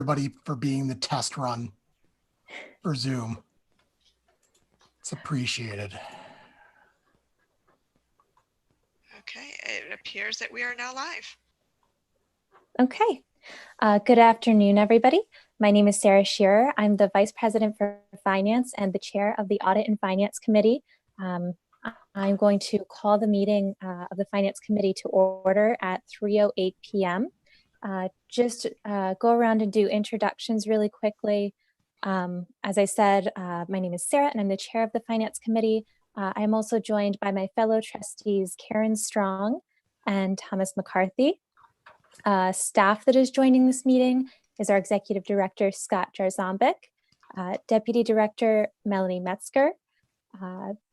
everybody for being the test run for Zoom. It's appreciated. Okay, it appears that we are now live. Okay. Good afternoon, everybody. My name is Sarah Shearer. I'm the Vice President for Finance and the Chair of the Audit and Finance Committee. I'm going to call the meeting of the Finance Committee to order at 3:08 p.m. Just go around and do introductions really quickly. As I said, my name is Sarah and I'm the Chair of the Finance Committee. I'm also joined by my fellow trustees, Karen Strong and Thomas McCarthy. Staff that is joining this meeting is our Executive Director, Scott Jarzombek, Deputy Director, Melanie Metzger,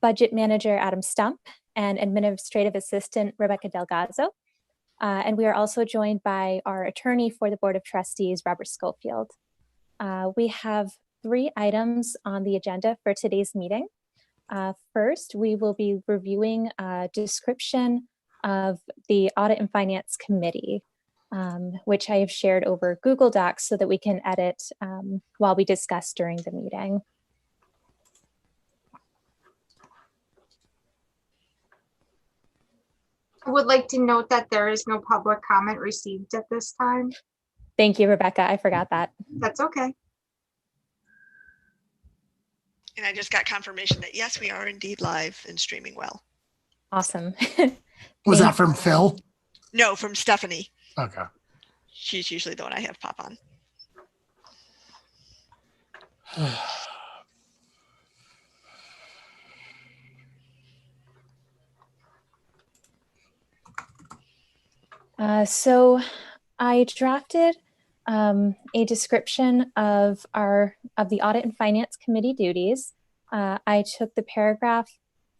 Budget Manager, Adam Stump, and Administrative Assistant, Rebecca Delgado. And we are also joined by our Attorney for the Board of Trustees, Robert Schofield. We have 3 items on the agenda for today's meeting. First, we will be reviewing a description of the Audit and Finance Committee, which I have shared over Google Docs so that we can edit while we discuss during the meeting. I would like to note that there is no public comment received at this time. Thank you, Rebecca. I forgot that. That's okay. And I just got confirmation that yes, we are indeed live and streaming well. Awesome. Was that from Phil? No, from Stephanie. Okay. She's usually the one I have pop on. So I drafted a description of the Audit and Finance Committee duties. I took the paragraph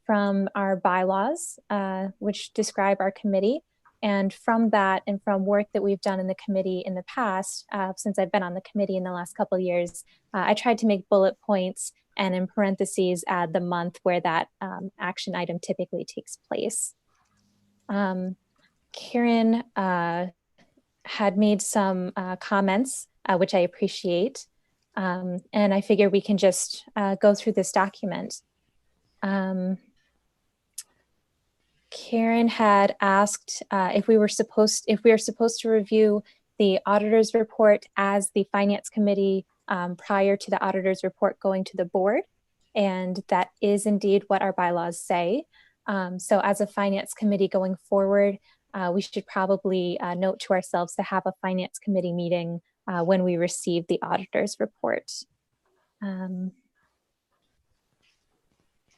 from our bylaws, which describe our committee. And from that and from work that we've done in the committee in the past, since I've been on the committee in the last couple of years, I tried to make bullet points and in parentheses add the month where that action item typically takes place. Karen had made some comments, which I appreciate. And I figure we can just go through this document. Karen had asked if we are supposed to review the auditor's report as the Finance Committee prior to the auditor's report going to the board. And that is indeed what our bylaws say. So as a Finance Committee going forward, we should probably note to ourselves to have a Finance Committee meeting when we receive the auditor's report. I'm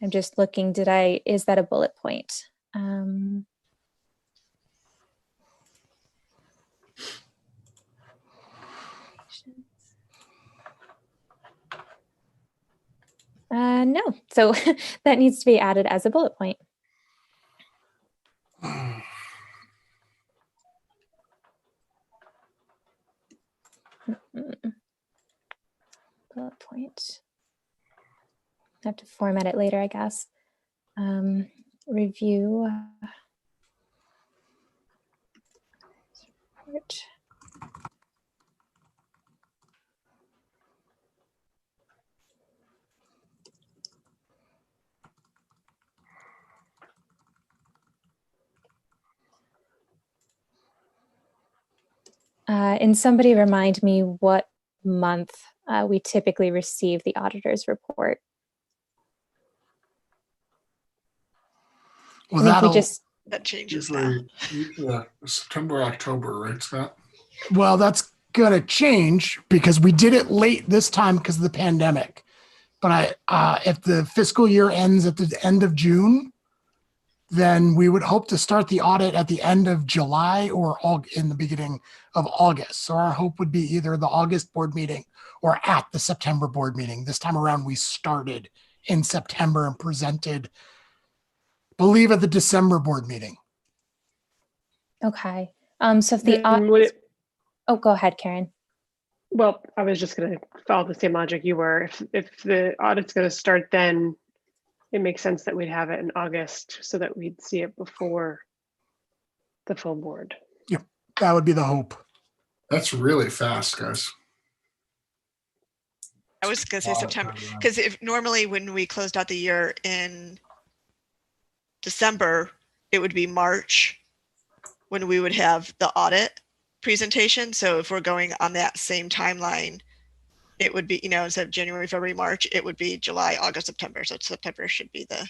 just looking, is that a bullet point? No, so that needs to be added as a bullet point. Bullet point. I have to format it later, I guess. Review report. And somebody remind me what month we typically receive the auditor's report. Well, that changes now. Yeah, September, October, right, Scott? Well, that's going to change because we did it late this time because of the pandemic. But if the fiscal year ends at the end of June, then we would hope to start the audit at the end of July or in the beginning of August. So our hope would be either the August board meeting or at the September board meeting. This time around, we started in September and presented, I believe, at the December board meeting. Okay. So if the audit, oh, go ahead, Karen. Well, I was just going to follow the same logic you were. If the audit's going to start then, it makes sense that we'd have it in August so that we'd see it before the full board. Yep, that would be the hope. That's really fast, guys. I was gonna say Wow, September, timeline. because if normally when we closed out the year in December, it would be March when we would have the audit presentation. So if we're going on that same timeline, it would be, instead of January, February, March, it would be July, August, September. So September should be the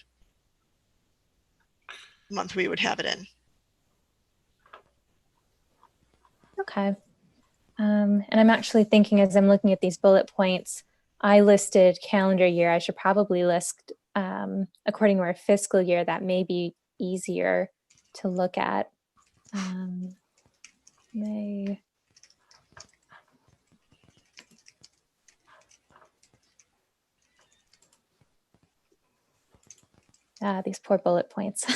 month we would have it in. Okay. And I'm actually thinking as I'm looking at these bullet points, I listed calendar year. I should probably list according to our fiscal year. That may be easier to look at. May. These poor bullet points.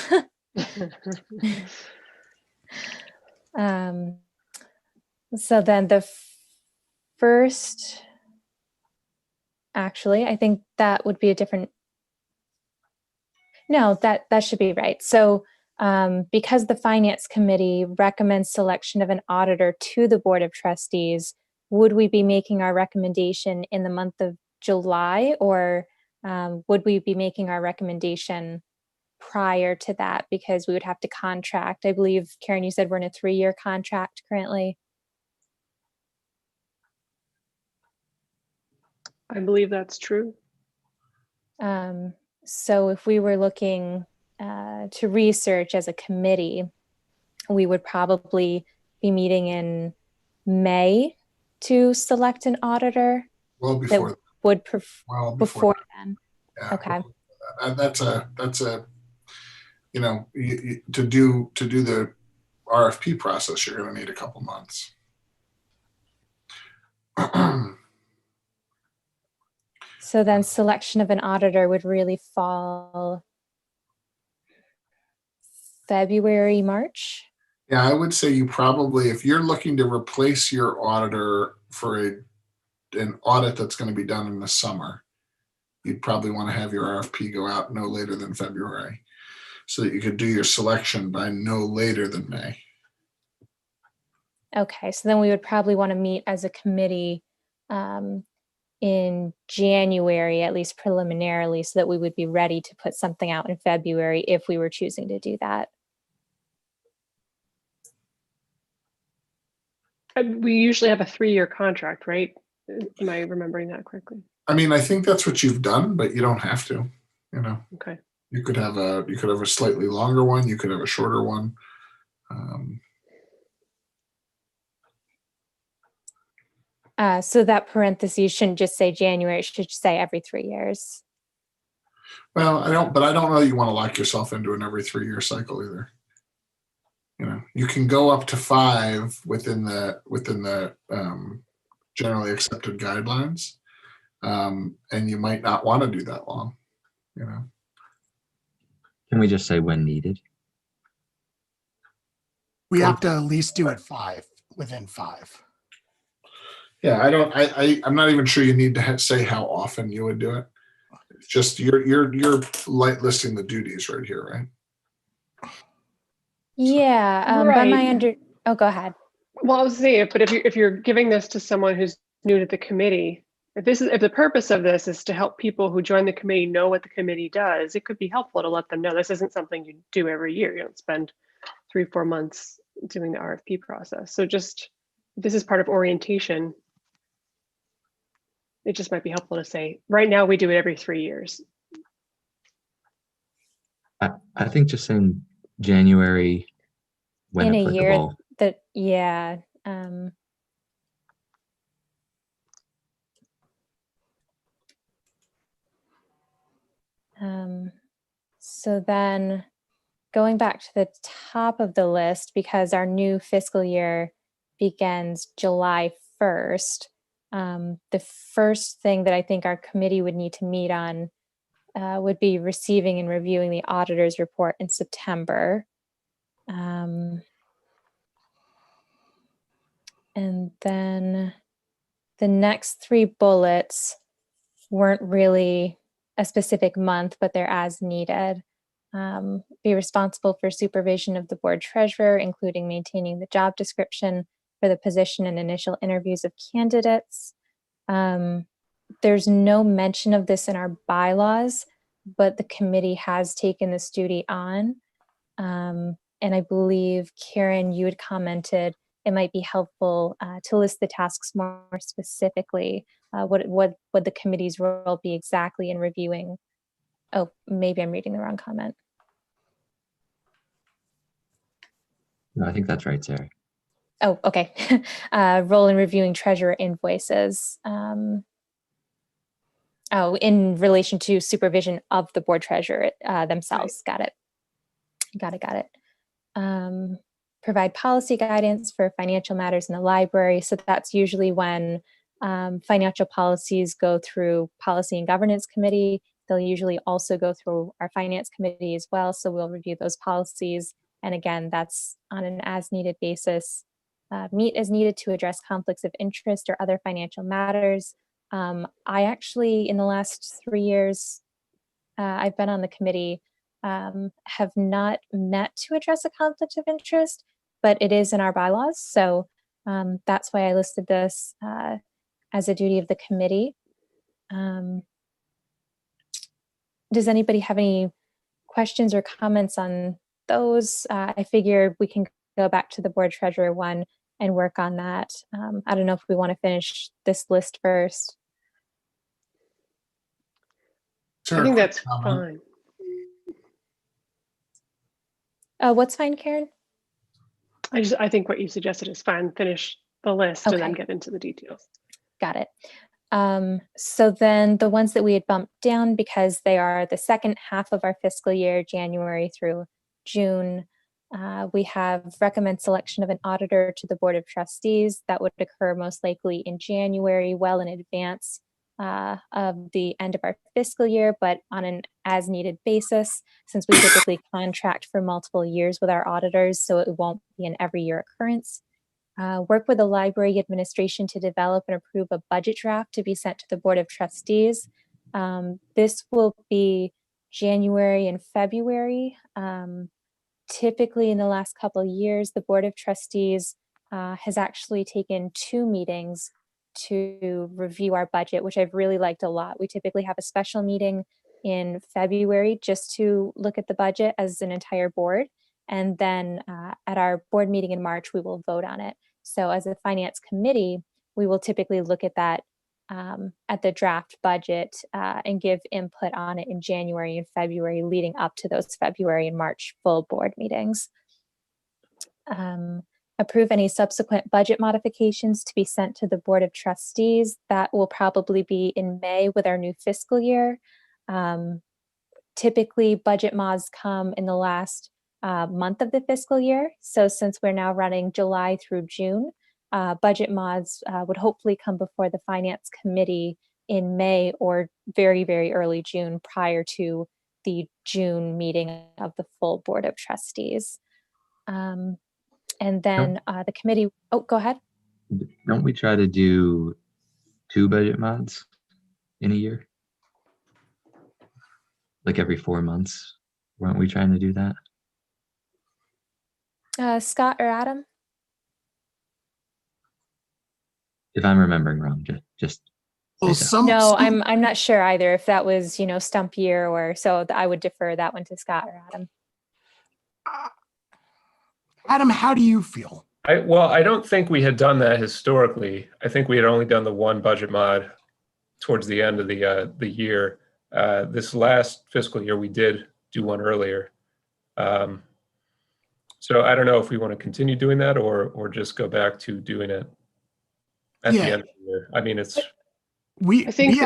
So then the first, actually, I think that would be a different, no, that should be right. So because the Finance Committee recommends selection of an auditor to the Board of Trustees, would we be making our recommendation in the month of July, or would we be making our recommendation prior to that, because we would have to contract? I believe, Karen, you said we're in a 3-year contract currently. I believe that's true. So if we were looking to research as a committee, we would probably be meeting in May to select an auditor Well that before, would well before then. yeah. Okay. That's a to do the RFP process, you're going to need a couple months. So then selection of an auditor would really fall February, March? Yeah, I would say you probably, if you're looking to replace your auditor for an audit that's going to be done in the summer, you'd probably want to have your RFP go out no later than February, so that you could do your selection by no later than May. Okay, so then we would probably want to meet as a committee in January, at least preliminarily, so that we would be ready to put something out in February if we were choosing to do that. We usually have a 3-year contract, right? Am I remembering that correctly? I mean, I think that's what you've done, but you don't have to. Okay. You could have a slightly longer one. You could have a shorter one. So that parentheses shouldn't just say January, it should say every 3 years. Well, I don't know you want to lock yourself into an every 3-year cycle either. You can go up to 5 within the generally accepted guidelines, and you might not want to do that long. Can we just say when needed? We have to at least do it within 5. Yeah, I'm not even sure you need to say how often you would do it. It's just you're light listing the duties right here, right? Yeah, by my oh, go ahead. Well, I was saying, but if you're giving this to someone who's new to the committee, if the purpose of this is to help people who join the committee know what the committee does, it could be helpful to let them know this isn't something you do every year. You don't spend 3-4 months doing the RFP process. So just, this is part of orientation. It just might be helpful to say, right now we do it every 3 years. I think just saying January when In a applicable. year that, yeah. So then going back to the top of the list, because our new fiscal year begins July 1st, the first thing that I think our committee would need to meet on would be receiving and reviewing the auditor's report in September. And then the next 3 bullets weren't really a specific month, but they're as needed. Be responsible for supervision of the board treasurer, including maintaining the job description for the position and initial interviews of candidates. there's no mention of this in our bylaws, but the committee has taken this duty on. And I believe, Karen, you had commented it might be helpful to list the tasks more specifically. What would the committee's role be exactly in reviewing? Oh, maybe I'm reading the wrong comment. No, I think that's right, Sarah. Oh, okay. Role in reviewing treasurer invoices. Oh, in relation to supervision of the board treasurer themselves. Got it. Got it. Provide policy guidance for financial matters in the library. So that's usually when financial policies go through Policy and Governance Committee. They'll usually also go through our Finance Committee as well. So we'll review those policies. And again, that's on an as-needed basis. Meet as needed to address conflicts of interest or other financial matters. I actually, in the last 3 years, I've been on the committee, have not met to address a conflict of interest, but it is in our bylaws. So that's why I listed this as a duty of the committee. Does anybody have any questions or comments on those? I figure we can go back to the board treasurer one and work on that. I don't know if we want to finish this list first. Sure, I think quick that's comment. fine. What's fine, Karen? I think what you suggested is fine. Finish the list and then Okay. get into the details. Got it. So then the ones that we had bumped down because they are the second half of our fiscal year, January through June, we have recommend selection of an auditor to the Board of Trustees. That would occur most likely in January, well in advance of the end of our fiscal year, but on an as needed basis, since we typically contract for multiple years with our auditors, so it won't be an every year occurrence. Work with the library administration to develop and approve a budget draft to be sent to the Board of Trustees. This will be January and February. Typically in the last couple of years, the Board of Trustees has actually taken 2 meetings to review our budget, which I've really liked a lot. We typically have a special meeting in February just to look at the budget as an entire board. And then at our board meeting in March, we will vote on it. So as a finance committee, we will typically look at that at the draft budget and give input on it in January and February, leading up to those February and March full board meetings. Approve any subsequent budget modifications to be sent to the Board of Trustees. That will probably be in May with our new fiscal year. Typically, budget mods come in the last month of the fiscal year. So since we're now running July through June, budget mods would hopefully come before the Finance Committee in May or very, very early June prior to the June meeting of the full Board of Trustees. And then the committee, oh, go ahead. Don't we try to do 2 budget mods in a year? Like every 4 months? Weren't we trying to do that? Scott or Adam? If I'm remembering wrong, just Well, say that. No, I'm not sure either if that was, stump year or so. I would defer that one to Scott or Adam. Adam, how do you feel? Well, I don't think we had done that historically. I think we had only done the 1 budget mod towards the end of the year. This last fiscal year, we did do one earlier. So I don't know if we want to continue doing that or just go back to doing it at the end of the year. I mean, it's. I think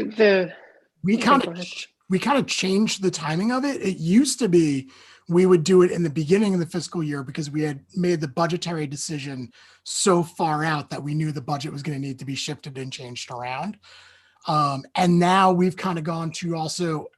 we kind of changed the timing of it. It used to be we would do it in the beginning of the fiscal year because we had made the budgetary decision so far out that we knew the budget was going to need to be shifted and changed around. And now we've kind of gone to also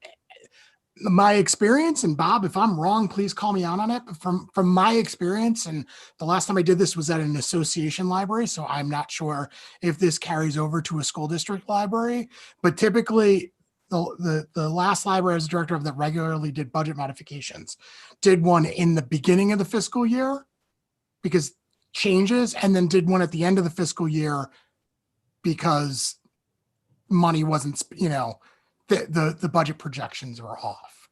my experience, and Bob, if I'm wrong, please call me out on it. But from my experience, and the last time I did this was at an association library, so I'm not sure if this carries over to a school district library, but typically the last library I was director of that regularly did budget modifications did one in the beginning of the fiscal year because changes, and then did one at the end of the fiscal year because money wasn't, the budget projections were off.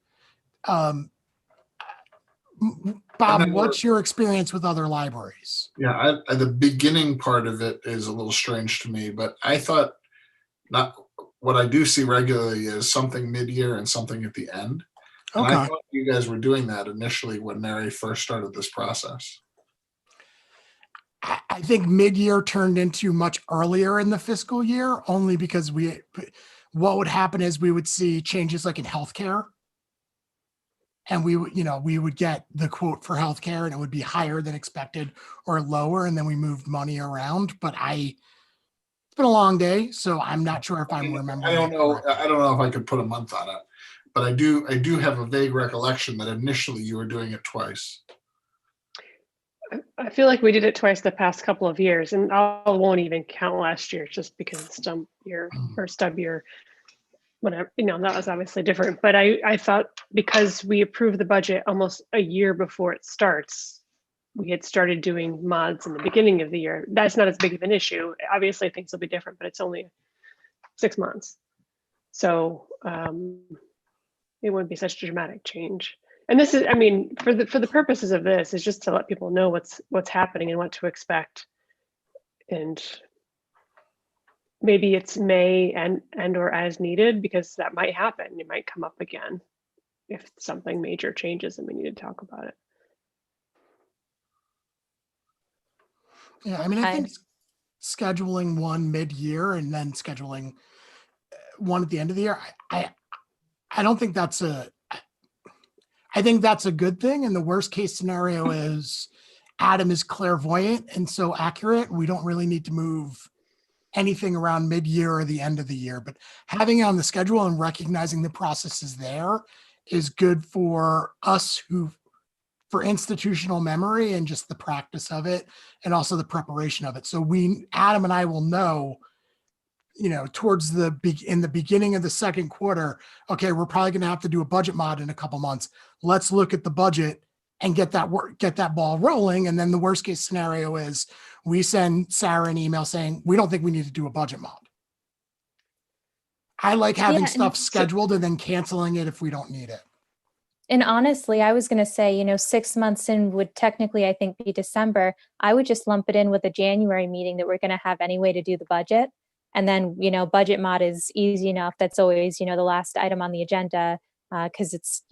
Bob, then what's your experience with other libraries? Yeah, the beginning part of it is a little strange to me, but I thought not what I do see regularly is something mid-year and something at the end. And I Okay. thought you guys were doing that initially when Mary first started this process. I think mid-year turned into much earlier in the fiscal year, only because what would happen is we would see changes like in healthcare. And we would get the quote for healthcare and it would be higher than expected or lower. And then we moved money around, but it's been a long day. So I'm not sure if I'm remembering. I don't it know. correctly. I don't know if I could put a month on it, but I do have a vague recollection that initially you were doing it twice. I feel like we did it twice the past couple of years, and I won't even count last year just because it's stub year, whatever, that was obviously different. But I thought because we approved the budget almost a year before it starts, we had started doing mods in the beginning of the year. That's not as big of an issue. Obviously things will be different, but it's only 6 months. So it wouldn't be such a dramatic change. And this is, I mean, for the purposes of this, is just to let people know what's happening and what to expect. And maybe it's May and or as needed, because that might happen. It might come up again if something major changes and we need to talk about it. Yeah, I mean, I think scheduling one mid-year and then scheduling one at the end of the year, I don't think I think that's a good thing. And the worst case scenario is Adam is clairvoyant and so accurate. We don't really need to move anything around mid-year or the end of the year, but having it on the schedule and recognizing the process is there is good for us for institutional memory and just the practice of it and also the preparation of it. So Adam and I will know, towards in the beginning of the second quarter, okay, we're probably going to have to do a budget mod in a couple months. Let's look at the budget and get that ball rolling. And then the worst case scenario is we send Sarah an email saying, we don't think we need to do a budget mod. I like having stuff scheduled and then canceling it if we don't need it. And honestly, I was going to say, 6 months in would technically, I think, be December. I would just lump it in with a January meeting that we're going to have anyway to do the budget. And then, budget mod is easy enough. That's always, the last item on the agenda because it's,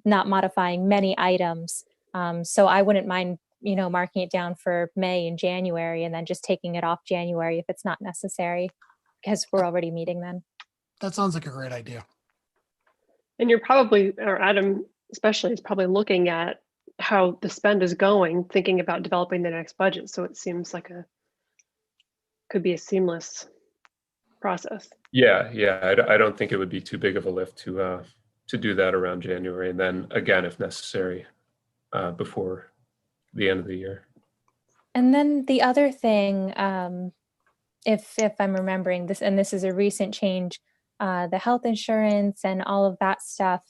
not modifying many items. So I wouldn't mind, marking it down for May and January and then just taking it off January if it's not necessary because we're already meeting then. That sounds like a great idea. And you're probably, or Adam especially, is probably looking at how the spend is going, thinking about developing the next budget. So it seems like could be a seamless process. Yeah. I don't think it would be too big of a lift to do that around January, and then again, if necessary, before the end of the year. And then the other thing, if I'm remembering this, and this is a recent change, the health insurance and all of that stuff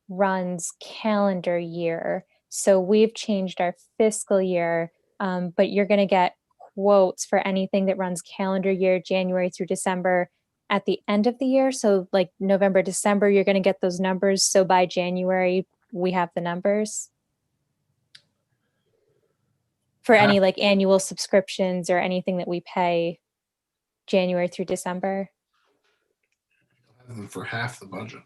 runs calendar year. So we've changed our fiscal year, but you're going to get quotes for anything that runs calendar year, January through December, at the end of the year. So like November, December, you're going to get those numbers. So by January, we have the numbers for any like annual subscriptions or anything that we pay January through December. For half the budget.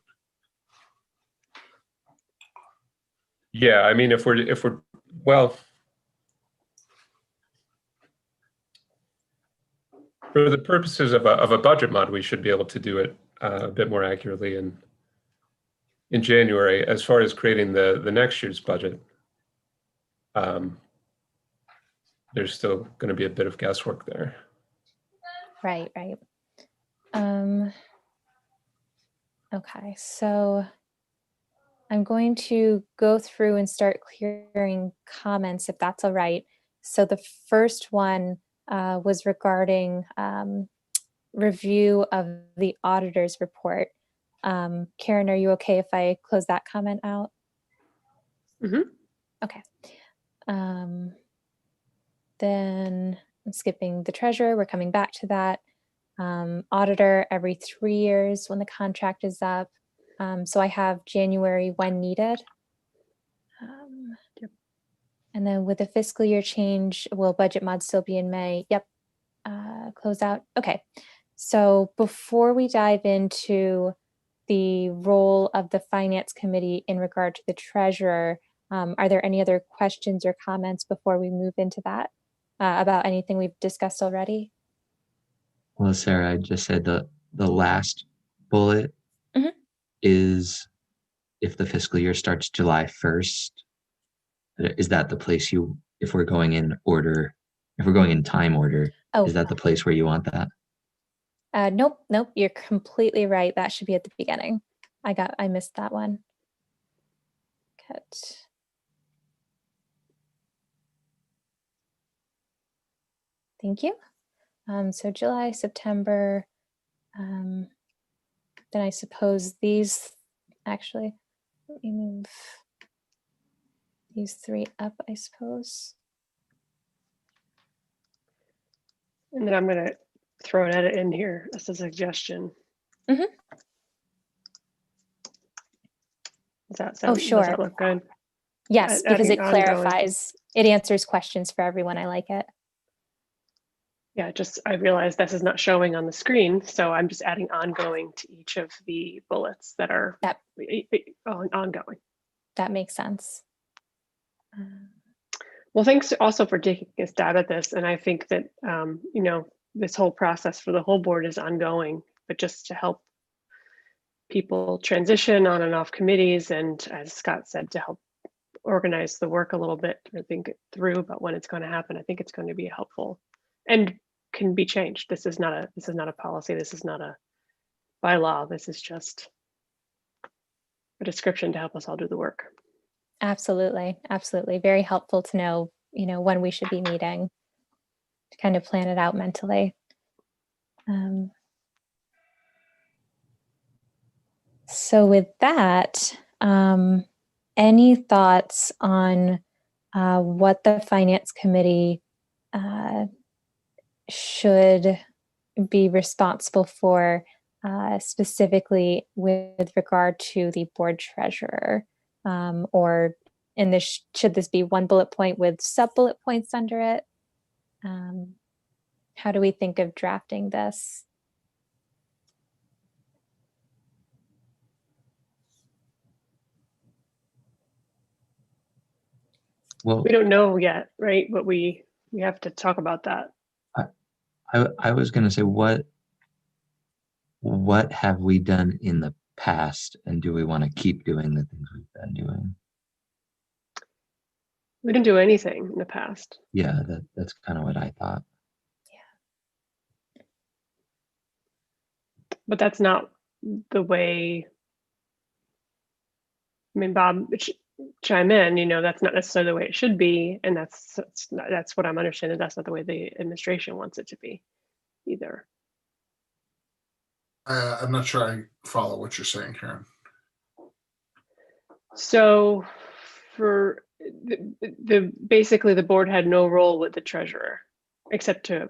Yeah, I mean, if we're well, for the purposes of a budget mod, we should be able to do it a bit more accurately in January. As far as creating the next year's budget, there's still going to be a bit of guesswork there. Right. Okay, so I'm going to go through and start clearing comments if that's all right. So the first one was regarding review of the auditor's report. Karen, are you okay if I close that comment out? Mm-hmm. Okay. Then I'm skipping the treasurer. We're coming back to that. Auditor every 3 years when the contract is up. So I have January when needed. And then with the fiscal year change, will budget mod still be in May? Yep. Close out. Okay. So before we dive into the role of the finance committee in regard to the treasurer, are there any other questions or comments before we move into that about anything we've discussed already? Well, Sarah, I just said the last bullet is if the fiscal year starts July 1st, is that the place you, if we're going in order, if we're going in time order, Oh, is that the place where you want that? nope, you're completely right. That should be at the beginning. I missed that one. Cut. Thank you. So July, September, then I suppose these, actually, let me move these 3 up, I suppose. And then I'm going to throw an edit in here as a suggestion. Mhm. Does that Oh, sound, sure. Does that look good? Yes, because it Adding ongoing. clarifies, it answers questions for everyone. I like it. Yeah, just I realized this is not showing on the screen, so I'm just adding ongoing to each of the bullets that are ongoing. That makes sense. Well, thanks also for taking a stab at this. And I think that, this whole process for the whole board is ongoing, but just to help people transition on and off committees. And as Scott said, to help organize the work a little bit or think it through about when it's going to happen. I think it's going to be helpful and can be changed. This is not a policy. This is not a bylaw. This is just a description to help us all do the work. Absolutely. Absolutely. Very helpful to know, when we should be meeting to kind of plan it out mentally. So with that, any thoughts on what the finance committee should be responsible for, specifically with regard to the board treasurer? Or in this, should this be one bullet point with sub bullet points under it? How do we think of drafting this? Well, We don't know yet, right? But we have to talk about that. I was going to say, what have we done in the past, and do we want to keep doing the things we've been doing? We didn't do anything in the past. Yeah, that's kind of what I thought. But that's not the way. I mean, Bob, chime in. That's not necessarily the way it should be, and that's what I'm understanding. That's not the way the administration wants it to be, either. I'm not sure I follow what you're saying, Karen. So, for basically, the board had no role with the treasurer, except to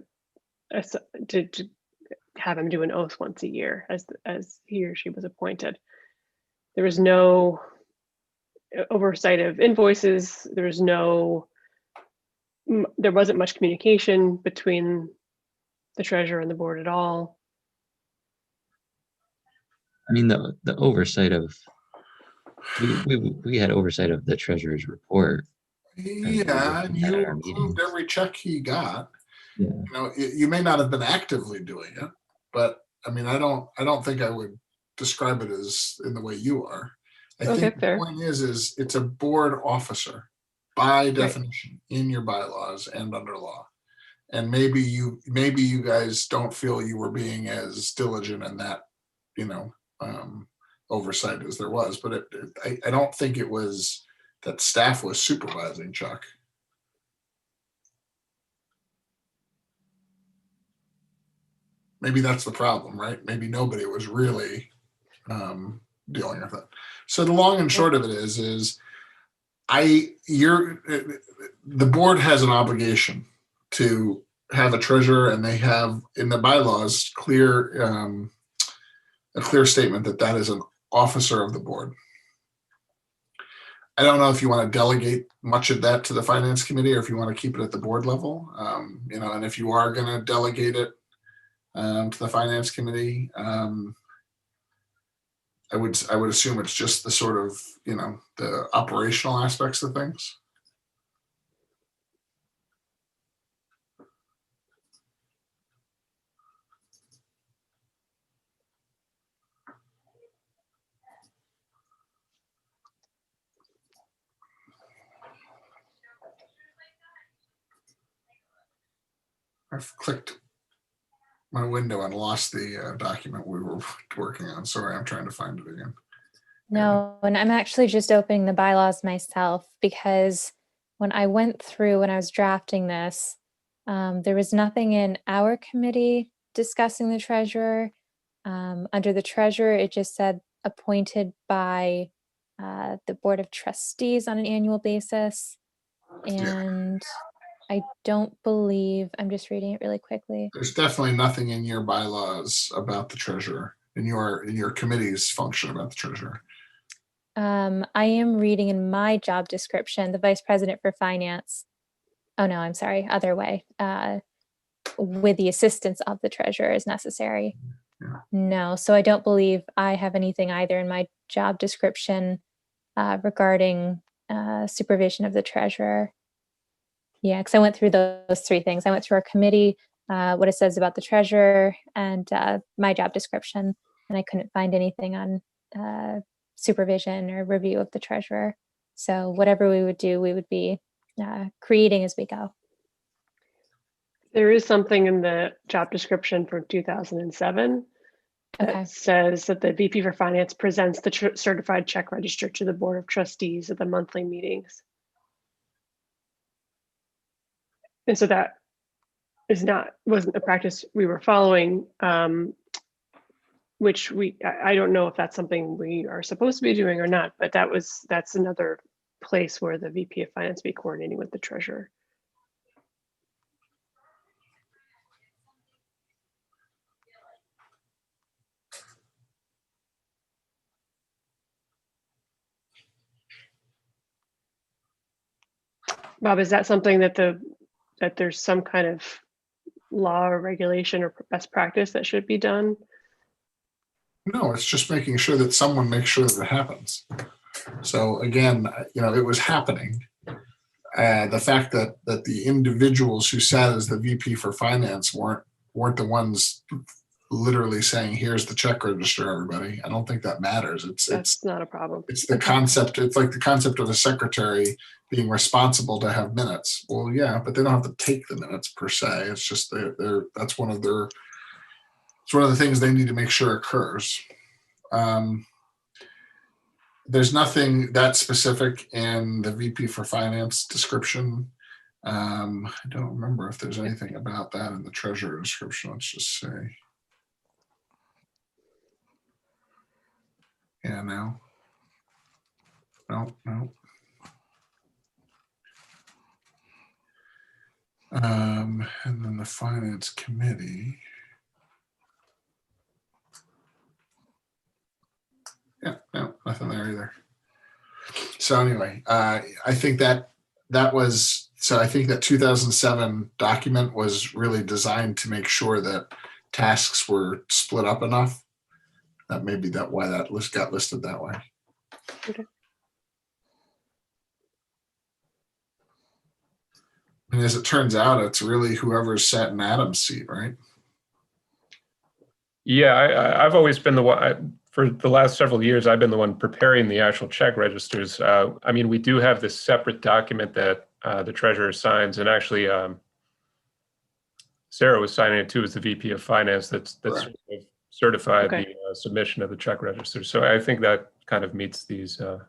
have him do an oath once a year as he or she was appointed. There was no oversight of invoices. There wasn't much communication between the treasurer and the board at all. I mean, the oversight of we had oversight of the treasurer's report. Yeah, and you approved every check he got. Yeah. You may not have been actively doing it, but I mean, I don't think I would describe it as in the way you are. I think the point is it's a board officer by definition in your bylaws and under law. And maybe you guys don't feel you were being as diligent in that, oversight as there was, but I don't think it was that staff was supervising Chuck. Maybe that's the problem, right? Maybe nobody was really dealing with it. So the long and short of it is the board has an obligation to have a treasurer, and they have in the bylaws a clear statement that that is an officer of the board. I don't know if you want to delegate much of that to the finance committee or if you want to keep it at the board level. And if you are going to delegate it to the finance committee, I would assume it's just the sort of, the operational aspects of things. I've clicked my window and lost the document we were working on. Sorry, I'm trying to find it again. No, and I'm actually just opening the bylaws myself because when I went through when I was drafting this, there was nothing in our committee discussing the treasurer. Under the treasurer, it just said appointed by the Board of Trustees on an annual basis. And I don't believe, I'm just reading it really quickly. There's definitely nothing in your bylaws about the treasurer, in your committee's function about the treasurer. I am reading in my job description, the Vice President for Finance. Oh no, I'm sorry, other way. With the assistance of the treasurer is necessary. Yeah. No, so I don't believe I have anything either in my job description regarding supervision of the treasurer. Yeah, because I went through those three things. I went through our committee, what it says about the treasurer, and my job description, and I couldn't find anything on supervision or review of the treasurer. So whatever we would do, we would be creating as we go. There is something in the job description for 2007 that says that the VP for Finance presents the certified check register to the Board of Trustees at the monthly meetings. And so that wasn't a practice we were following, which I don't know if that's something we are supposed to be doing or not, but that's another place where the VP of Finance be coordinating with the treasurer. Bob, is that something that there's some kind of law or regulation or best practice that should be done? No, it's just making sure that someone makes sure that it happens. So again, it was happening. The fact that the individuals who sat as the VP for Finance weren't the ones literally saying, "Here's the check register, everybody." I don't think that matters. It's not a problem. It's the concept. It's like the concept of a secretary being responsible to have minutes. Well, yeah, but they don't have to take the minutes per se. It's just that's one of their. It's one of the things they need to make sure occurs. There's nothing that specific in the VP for Finance description. I don't remember if there's anything about that in the treasurer description. Let's just say. Yeah, no. No. And then the Finance Committee. Yeah, no, nothing there either. So anyway, I think that was, so I think that 2007 document was really designed to make sure that tasks were split up enough. That may be why that list got listed that way. Okay. And as it turns out, it's really whoever's sat in Adam's seat, right? Yeah, I've always been the one, for the last several years, I've been the one preparing the actual check registers. I mean, we do have this separate document that the treasurer signs, and actually Sarah was signing it too as the VP of Finance that's Right. certified Okay. the submission of the check register. So I think that kind of meets these standards.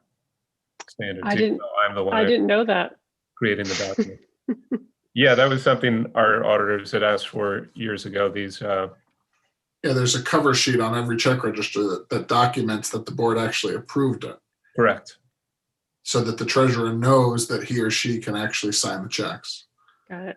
I even though I'm the one I didn't know that. creating the document. Yeah, that was something our auditors had asked for years ago. These Yeah, there's a cover sheet on every check register that documents that the board actually approved it, correct. so that the treasurer knows that he or she can actually sign the checks. Got it.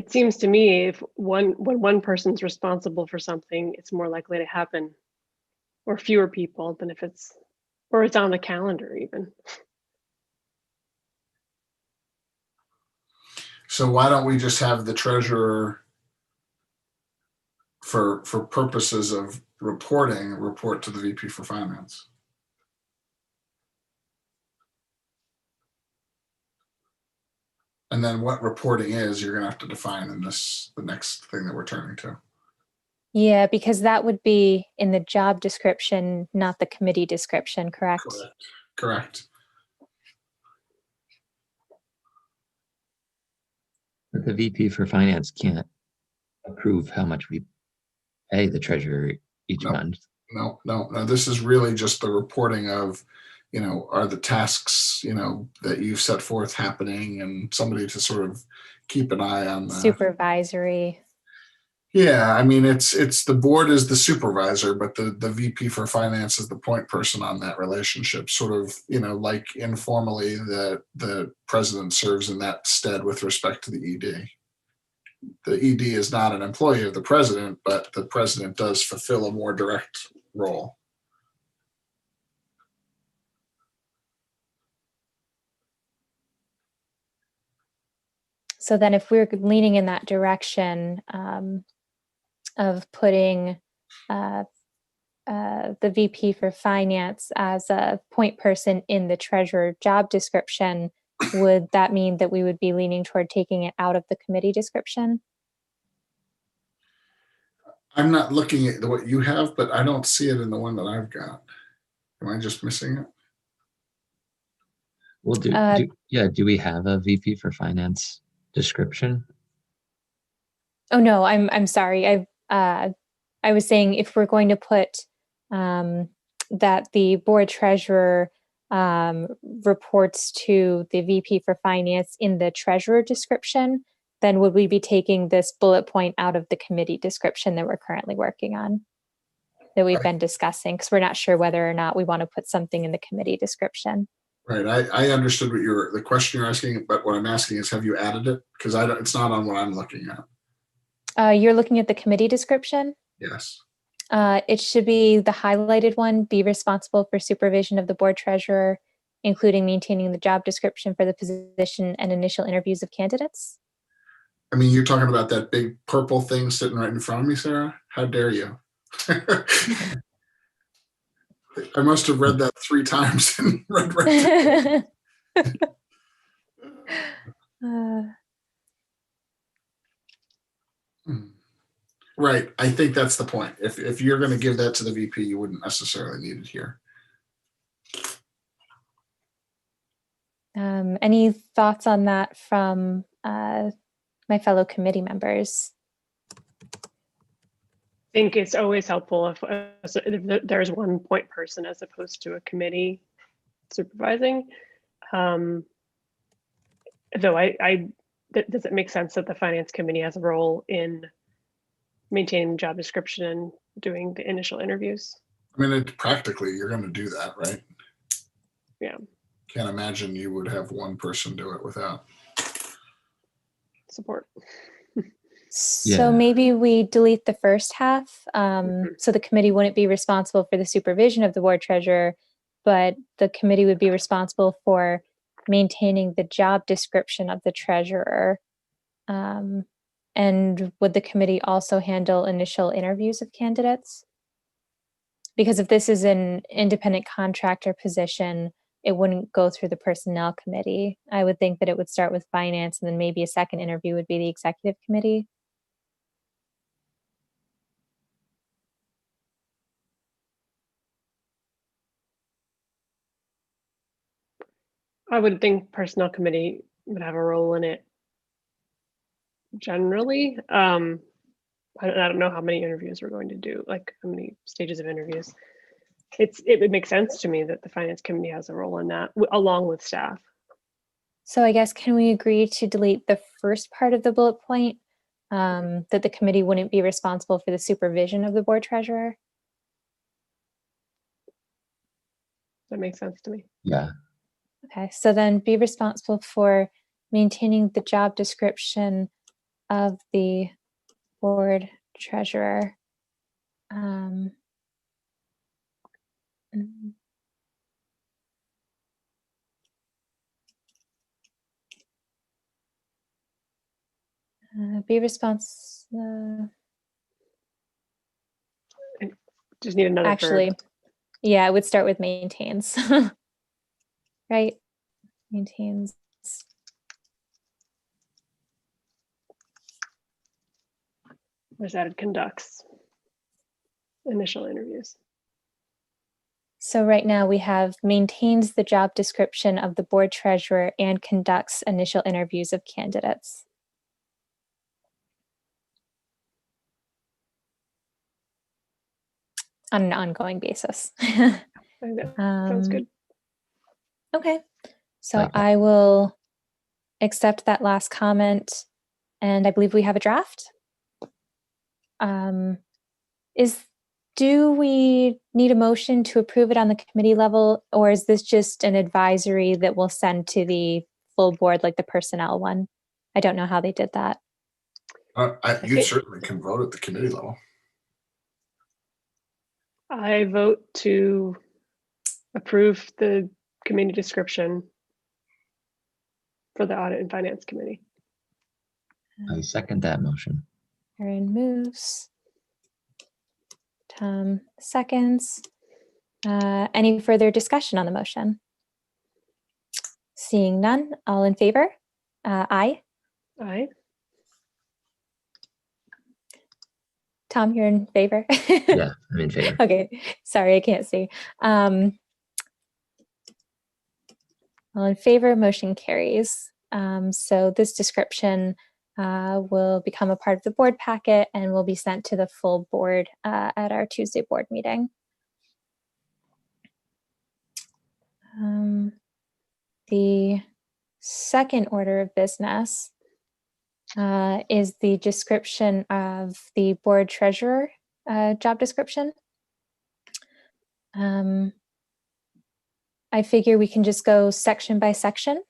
It seems to me if when one person's responsible for something, it's more likely to happen, or fewer people than if it's on the calendar even. So why don't we just have the treasurer for purposes of reporting, report to the VP for finance? And then what reporting is, you're gonna have to define in the next thing that we're turning to. Yeah, because that would be in the job description, not the committee description, correct? Correct. But the VP for finance can't approve how much we pay the treasurer each Nope. month. No, this is really just the reporting of, are the tasks, that you've set forth happening, and somebody to sort of keep an eye on the Supervisory. Yeah, I mean, it's the board is the supervisor, but the VP for finance is the point person on that relationship. Sort of, like informally, the president serves in that stead with respect to the ED. The ED is not an employee of the president, but the president does fulfill a more direct role. So then if we're leaning in that direction of putting the VP for finance as a point person in the treasurer job description, would that mean that we would be leaning toward taking it out of the committee description? I'm not looking at what you have, but I don't see it in the one that I've got. Am I just missing it? Well, do we have a VP for finance description? Oh no, I'm sorry. I was saying if we're going to put that the board treasurer reports to the VP for finance in the treasurer description, then would we be taking this bullet point out of the committee description that we're currently working on, that we've been discussing, because we're not sure whether or not we want to put something in the committee description. Right. I understood what the question you're asking, but what I'm asking is, have you added it? Because it's not on what I'm looking at. You're looking at the committee description? Yes. It should be the highlighted one, be responsible for supervision of the board treasurer, including maintaining the job description for the position and initial interviews of candidates. I mean, you're talking about that big purple thing sitting right in front of me, Sarah? How dare you? I must have read that 3 times and read right Right. I think that's the point. If you're going to give that to the VP, you wouldn't necessarily need it here. Any thoughts on that from my fellow committee members? I think it's always helpful if there's one point person as opposed to a committee supervising. Though does it make sense that the finance committee has a role in maintaining the job description and doing the initial interviews? I mean, practically, you're going to do that, right? Yeah. Can't imagine you would have one person do it without support. So maybe we delete the first half. So the committee wouldn't be responsible for the supervision of the board treasurer, but the committee would be responsible for maintaining the job description of the treasurer. And would the committee also handle initial interviews of candidates? Because if this is an independent contractor position, it wouldn't go through the personnel committee. I would think that it would start with finance, and then maybe a second interview would be the executive committee. I would think personnel committee would have a role in it generally. I don't know how many interviews we're going to do, like how many stages of interviews. It would make sense to me that the finance committee has a role in that along with staff. So I guess, can we agree to delete the first part of the bullet point, that the committee wouldn't be responsible for the supervision of the board treasurer? That makes sense to me. Yeah. Okay, so then be responsible for maintaining the job description of the board treasurer. Be responsible. Just need another Actually, verb. yeah, it would start with maintains. Right? Maintains. Just added conducts initial interviews. So right now we have maintains the job description of the board treasurer and conducts initial interviews of candidates. On an ongoing basis. I think that sounds good. Okay, so Like that. I will accept that last comment, and I believe we have a draft. Do we need a motion to approve it on the committee level, or is this just an advisory that we'll send to the full board, like the personnel one? I don't know how they did that. You certainly can vote at the committee level. I vote to approve the committee description for the Audit and Finance Committee. I second that motion. Erin moves. Tom seconds. Any further discussion on the motion? Seeing none, all in favor? Aye. Aye. Tom, you're in favor? Yeah, I'm in favor. Okay, sorry, I can't see. All in favor, motion carries. So this description will become a part of the board packet and will be sent to the full board at our Tuesday board meeting. The second order of business is the description of the board treasurer job description. I figure we can just go section by section.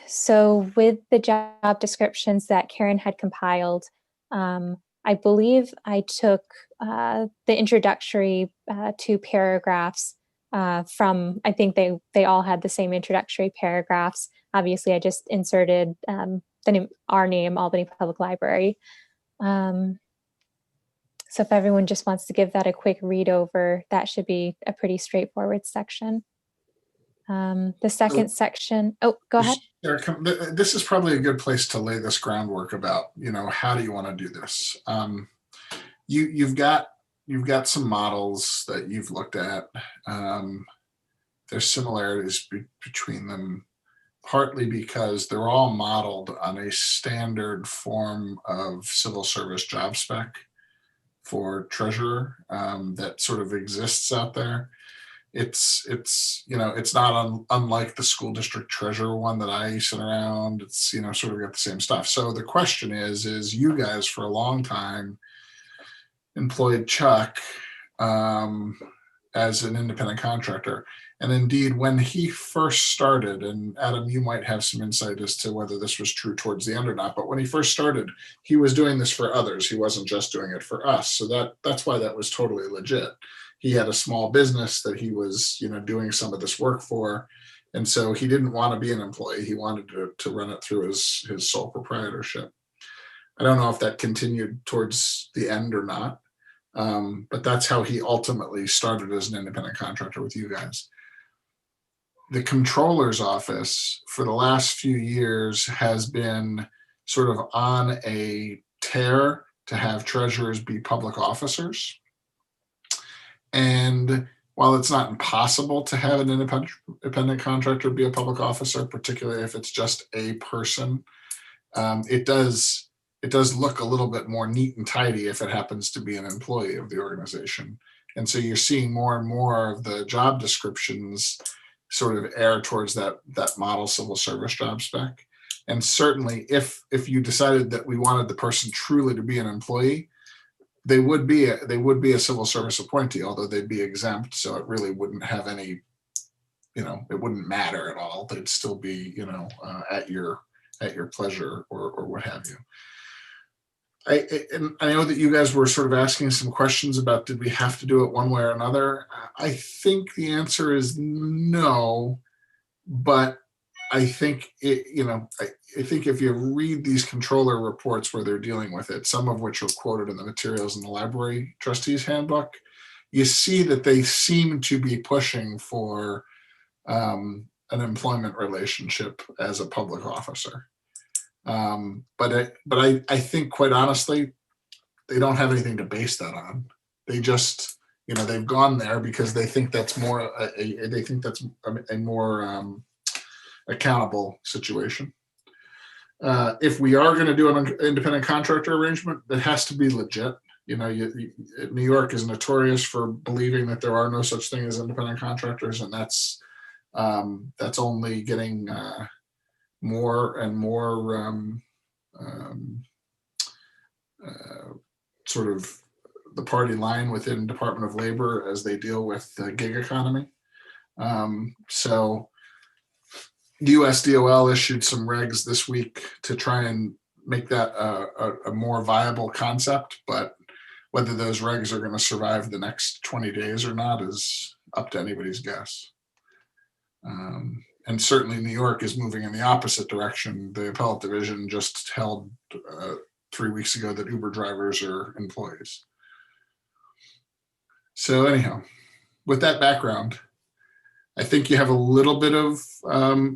So with the job descriptions that Karen had compiled, I believe I took the introductory 2 paragraphs from, I think they all had the same introductory paragraphs. Obviously, I just inserted our name, Albany Public Library. So if everyone just wants to give that a quick read over, that should be a pretty straightforward section. The second section, oh, go ahead. This is probably a good place to lay this groundwork about, how do you want to do this? You've got some models that you've looked at. There's similarities between them, partly because they're all modeled on a standard form of civil service job spec for treasurer that sort of exists out there. It's not unlike the school district treasurer one that I sent around. It's sort of got the same stuff. So the question is you guys for a long time employed Chuck as an independent contractor. And indeed, when he first started, and Adam, you might have some insight as to whether this was true towards the end or not, but when he first started, he was doing this for others. He wasn't just doing it for us. So that's why that was totally legit. He had a small business that he was, doing some of this work for. And so he didn't want to be an employee. He wanted to run it through his sole proprietorship. I don't know if that continued towards the end or not. But that's how he ultimately started as an independent contractor with you guys. The controller's office for the last few years has been sort of on a tear to have treasurers be public officers. And while it's not impossible to have an independent contractor be a public officer, particularly if it's just a person, it does look a little bit more neat and tidy if it happens to be an employee of the organization. And so you're seeing more and more of the job descriptions sort of err towards that model civil service job spec. And certainly if you decided that we wanted the person truly to be an employee, they would be a civil service appointee, although they'd be exempt. So it really wouldn't have any, it wouldn't matter at all. They'd still be, at your at your pleasure or what have you. And I know that you guys were sort of asking some questions about, did we have to do it one way or another? I think the answer is no, but I think I think if you read these controller reports where they're dealing with it, some of which are quoted in the materials in the library trustees handbook, you see that they seem to be pushing for an employment relationship as a public officer. But I think, quite honestly, they don't have anything to base that on. They just, they've gone there because they think that's more a more accountable situation. If we are going to do an independent contractor arrangement, it has to be legit. New York is notorious for believing that there are no such thing as independent contractors, and that's only getting more and more sort of the party line within Department of Labor as they deal with the gig economy. So USDOL issued some regs this week to try and make that a more viable concept, but whether those regs are going to survive the next 20 days or not is up to anybody's guess. And certainly New York is moving in the opposite direction. The appellate division just held 3 weeks ago that Uber drivers are employees. So anyhow, with that background, I think you have a little bit of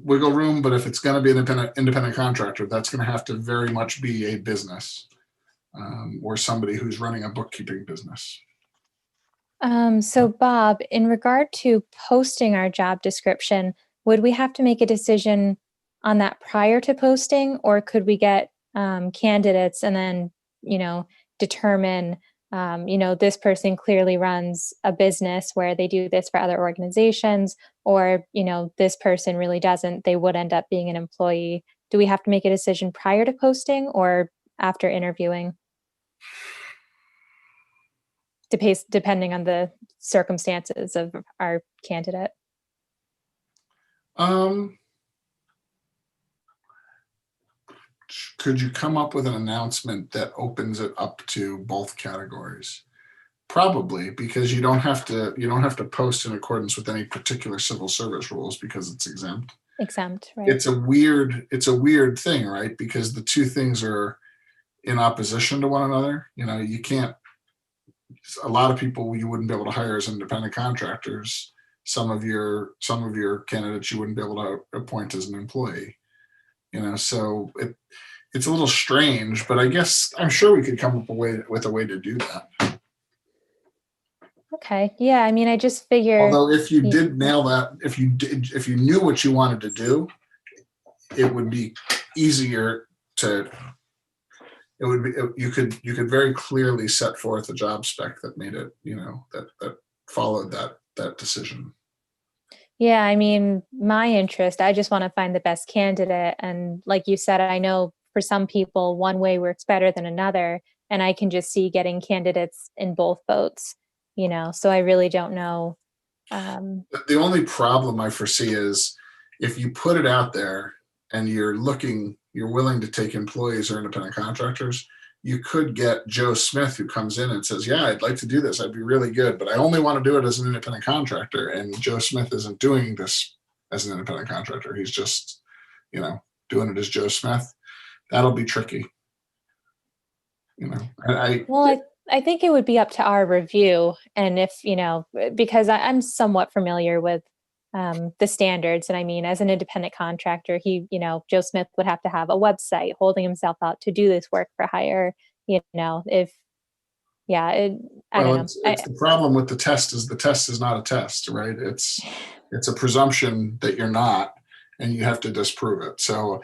wiggle room, but if it's going to be an independent contractor, that's going to have to very much be a business or somebody who's running a bookkeeping business. So Bob, in regard to posting our job description, would we have to make a decision on that prior to posting, or could we get candidates and then, determine, this person clearly runs a business where they do this for other organizations, or, this person really doesn't, they would end up being an employee. Do we have to make a decision prior to posting or after interviewing? Depending on the circumstances of our candidate. Could you come up with an announcement that opens it up to both categories? Probably, because you don't have to post in accordance with any particular civil service rules because it's exempt. Exempt, right? It's a weird thing, right? Because the two things are in opposition to one another. You can't. A lot of people you wouldn't be able to hire as independent contractors. Some of your candidates you wouldn't be able to appoint as an employee. So it's a little strange, but I guess I'm sure we could come up with a way to do that. Okay. Yeah. I mean, I just figure. Although if you did nail that, if you knew what you wanted to do, it would be easier to. It would be, you could very clearly set forth a job spec that made it, that followed that decision. Yeah, I mean, my interest, I just want to find the best candidate. And like you said, I know for some people, one way works better than another. And I can just see getting candidates in both boats, so I really don't know. The only problem I foresee is if you put it out there and you're willing to take employees or independent contractors, you could get Joe Smith who comes in and says, yeah, I'd like to do this. I'd be really good, but I only want to do it as an independent contractor. And Joe Smith isn't doing this as an independent contractor. He's just, doing it as Joe Smith. That'll be tricky. I think it would be up to our review. And if, because I'm somewhat familiar with the standards. And I mean, as an independent contractor, Joe Smith would have to have a website holding himself out to do this work for hire, I don't know. It's the problem with the test is not a test, right? It's a presumption that you're not, and you have to disprove it. So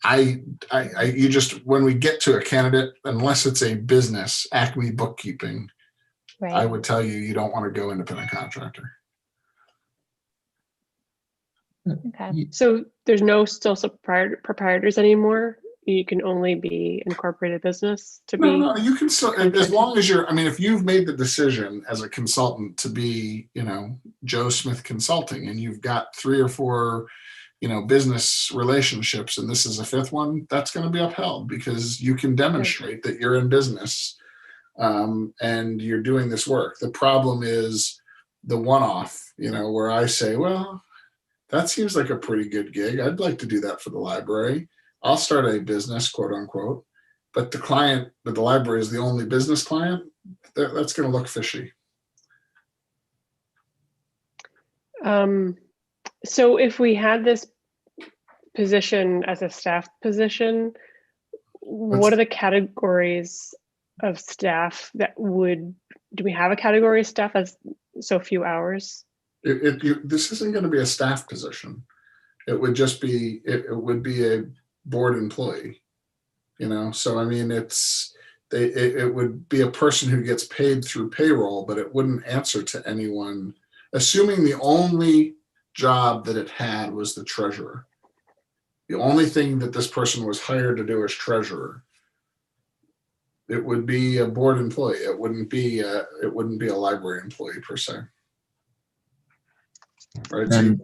you just, when we get to a candidate, unless it's a business, Acme bookkeeping, right, I would tell you don't want to go independent contractor. Okay. So there's no still proprietors anymore. You can only be incorporated business to be. No, you can still, as long as if you've made the decision as a consultant to be, Joe Smith Consulting, and you've got 3 or 4 business relationships, and this is a fifth one, that's going to be upheld because you can demonstrate that you're in business and you're doing this work. The problem is the one-off, where I say, well, that seems like a pretty good gig. I'd like to do that for the library. I'll start a business, quote unquote, but the library is the only business client. That's going to look fishy. So if we had this position as a staff position, what are the categories of staff that do we have a category of staff as so few hours? This isn't going to be a staff position. It would just be, it would be a board employee, So, I mean, it would be a person who gets paid through payroll, but it wouldn't answer to anyone, assuming the only job that it had was the treasurer. The only thing that this person was hired to do as treasurer, it would be a board employee. It wouldn't be a library employee per se. Right. And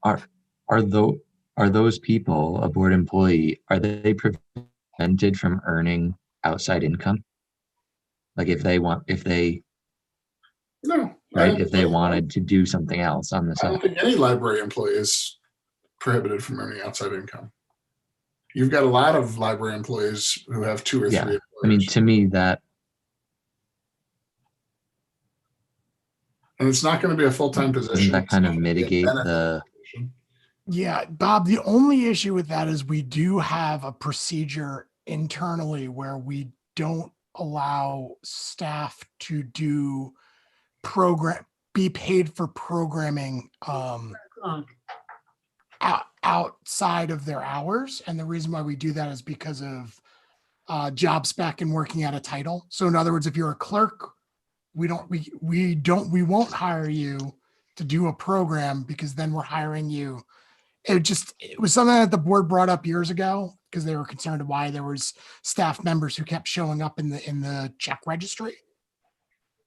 are those people, a board employee, are they prevented from earning outside income? Like if they no, right? If they wanted to do something else on the I don't side. think any library employee is prohibited from earning outside income. You've got a lot of library employees who have 2 or 3 employees. I mean, to me, that. And it's not going to be a full-time position. Doesn't that kind of It's not gonna be a mitigate benefit the? position. Yeah, Bob, the only issue with that is we do have a procedure internally where we don't allow staff to be paid for programming outside of their hours. And the reason why we do that is because of job spec and working at a title. So in other words, if you're a clerk, we won't hire you to do a program because then we're hiring you. It was something that the board brought up years ago because they were concerned why there was staff members who kept showing up in the check registry.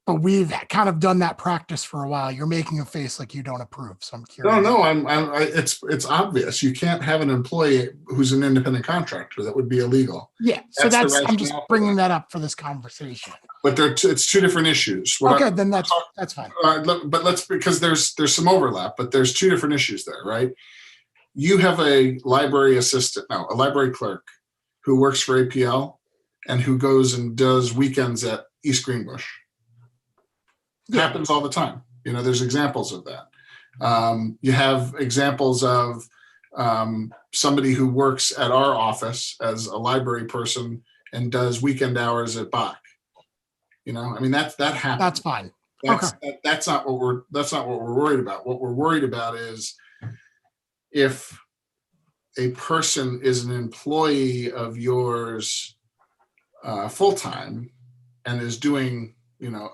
But we've kind of done that practice for a while. You're making a face like you don't approve, so I'm curious. No, it's obvious. You can't have an employee who's an independent contractor. That would be illegal. Yeah, so That's the I'm just rationale for bringing that up for this conversation. But it's 2 different issues. Then that's fine. But because there's some overlap, but there's 2 different issues there, right? You have a library clerk who works for APL and who goes and does weekends at East Greenbush. Yeah. Happens all the time. There's examples of that. You have examples of somebody who works at our office as a library person and does weekend hours at Bach. I mean, that happens. That's fine. That's not what we're worried about. What we're worried about is if a person is an employee of yours full-time and is doing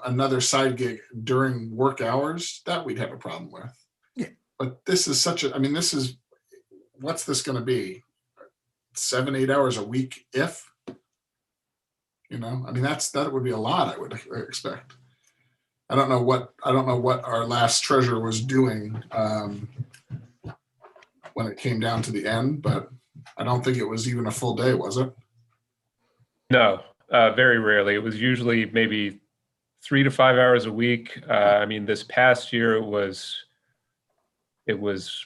another side gig during work hours, that we'd have a problem with. Yeah. But this is what's this going to be? 7-8 hours a week if? I mean, that would be a lot, I would expect. I don't know what our last treasurer was doing when it came down to the end, but I don't think it was even a full day, was it? No, very rarely. It was usually maybe 3 to 5 hours a week. I mean, this past year it was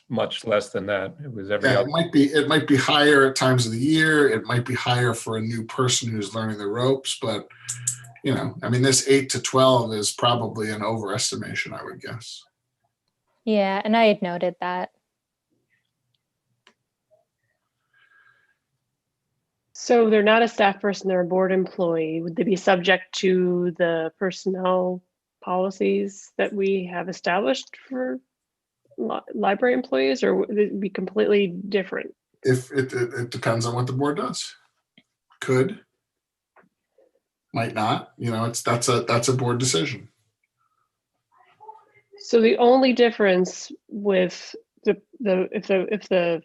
much less than that. It was every other. It might be higher at times of the year. It might be higher for a new person who's learning the ropes, but I mean, this 8 to 12 is probably an overestimation, I would guess. Yeah, and I had noted that. So they're not a staff person, they're a board employee. Would they be subject to the personnel policies that we have established for library employees, or would it be completely different? If it depends on what the board does. Could, might not. That's a board decision. So the only difference with if the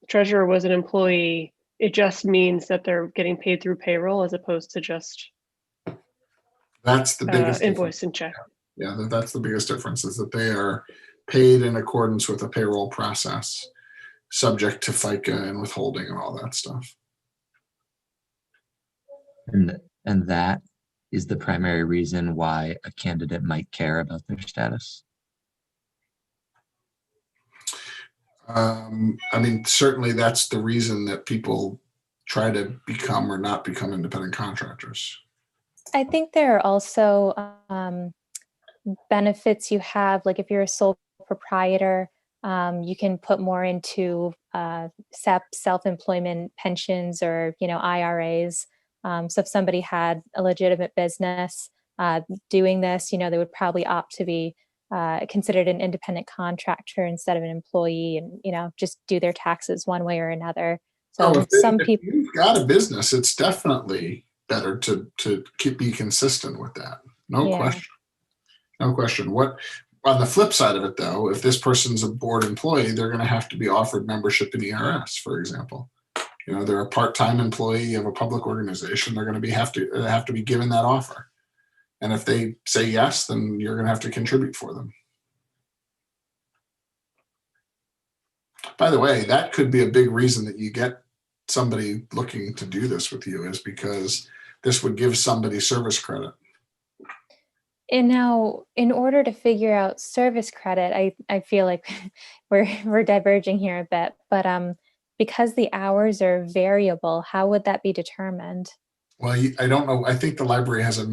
treasurer was an employee, it just means that they're getting paid through payroll as opposed to just That's the biggest invoice and check. Yeah, that's the biggest difference, is that they are paid in accordance with a payroll process, subject to FICA and withholding and all that stuff. And that is the primary reason why a candidate might care about their status. I mean, certainly that's the reason that people try to become or not become independent contractors. I think there are also benefits you have, like if you're a sole proprietor, you can put more into self-employment pensions or, IRAs. So if somebody had a legitimate business doing this, they would probably opt to be considered an independent contractor instead of an employee, and just do their taxes one way or another. So if you've got a business, it's definitely better to be consistent with that. No question. No question. What on the flip side of it, though, if this person's a board employee, they're going to have to be offered membership in ERS, for example. They're a part-time employee of a public organization. They're going to have to be given that offer. And if they say yes, then you're going to have to contribute for them. By the way, that could be a big reason that you get somebody looking to do this with you, is because this would give somebody service credit. And now, in order to figure out service credit, I feel like we're diverging here a bit, but because the hours are variable, how would that be determined? Well, I don't know. I think the library has a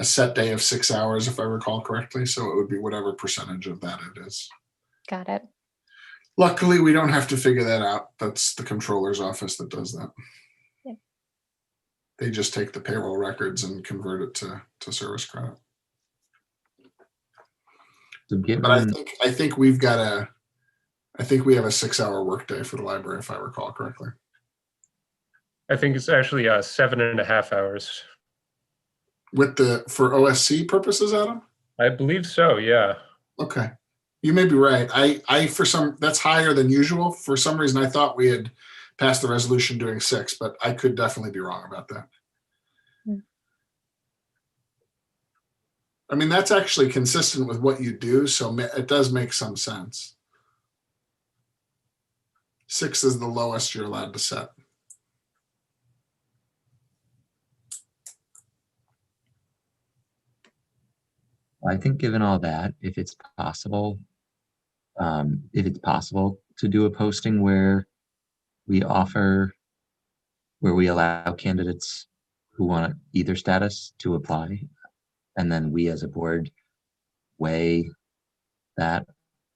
set day of 6 hours, if I recall correctly. So it would be whatever percentage of that it is. Got it. Luckily, we don't have to figure that out. That's the controller's office that does that. Yep. They just take the payroll records and convert it to service credit. But I think we have a 6 hour workday for the library, if I recall correctly. I think it's actually 7.5 hours. For OSC purposes, Adam? I believe so, yeah. Okay. You may be right. That's higher than usual. For some reason, I thought we had passed the resolution doing 6, but I could definitely be wrong about that. I mean, that's actually consistent with what you do, so it does make some sense. 6 is the lowest you're allowed to set. I think given all that, if it's possible to do a posting where we allow candidates who want either status to apply, and then we as a board weigh that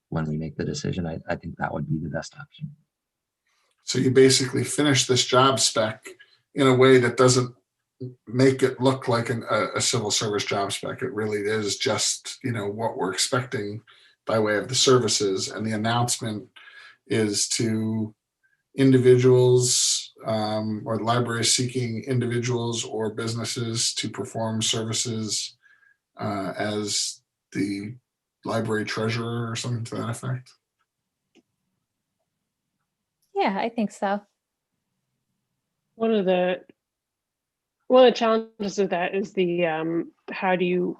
when we make the decision, I think that would be the best option. So you basically finish this job spec in a way that doesn't make it look like a civil service job spec. It really is just, what we're expecting by way of the services, and the announcement is to individuals or the library seeking individuals or businesses to perform services as the library treasurer or something to that effect. Yeah, I think so. One of the challenges of that is the how do you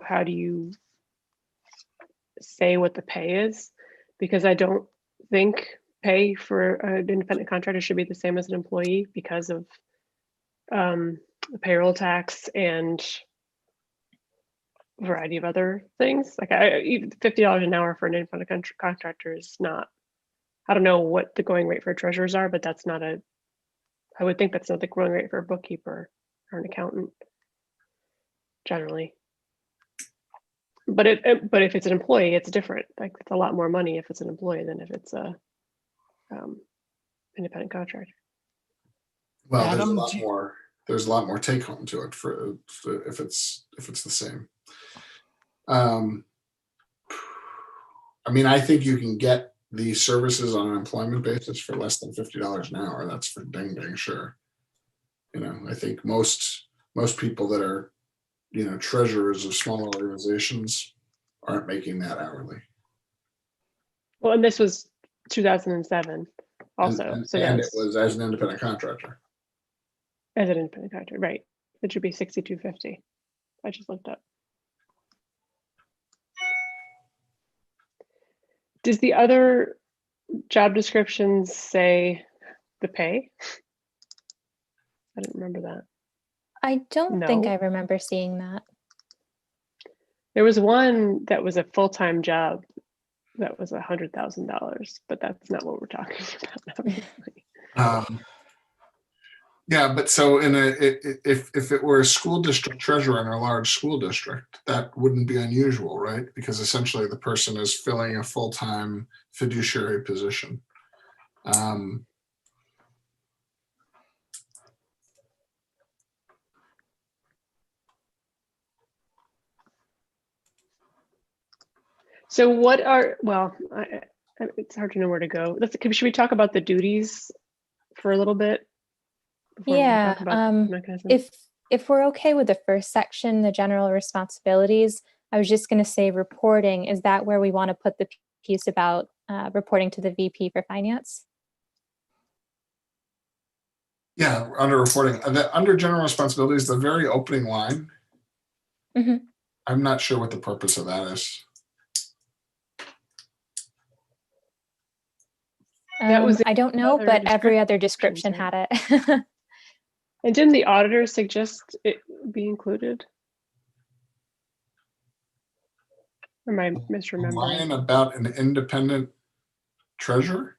say what the pay is? Because I don't think pay for an independent contractor should be the same as an employee because of the payroll tax and a variety of other things. Like $50 an hour for an independent contractor is not. I don't know what the going rate for treasurers are, but that's not I would think that's not the going rate for a bookkeeper or an accountant generally. But if it's an employee, it's different. Like it's a lot more money if it's an employee than if it's a independent contractor. Well, Adam, there's a lot more take home to it for if it's the same. I mean, I think you can get these services on an employment basis for less than $50 an hour. That's for dang sure. I think most people that are, treasurers of small organizations aren't making that hourly. Well, and this was 2007 also. And it was as an independent contractor. As an independent contractor, right. It should be $62.50. I just looked up. Does the other job descriptions say the pay? I didn't remember that. I don't think No. I remember seeing that. There was one that was a full-time job that was $100,000, but that's not what we're talking about, obviously. Yeah, but so if it were a school district treasurer in a large school district, that wouldn't be unusual, right? Because essentially the person is filling a full-time fiduciary position. So what are, well, it's hard to know where to go. Should we talk about the duties for a little bit? Before we Yeah, talk about the mechanism? if we're okay with the first section, the general responsibilities, I was just going to say reporting. Is that where we want to put the piece about reporting to the VP for finance? Yeah, under reporting, under general responsibilities, the very opening line. Mhm. I'm not sure what the purpose of that is. That was I don't know, other but every other descriptions, description right? had it. And didn't the auditor suggest it be included? Or am I A misremembering? line about an independent treasurer?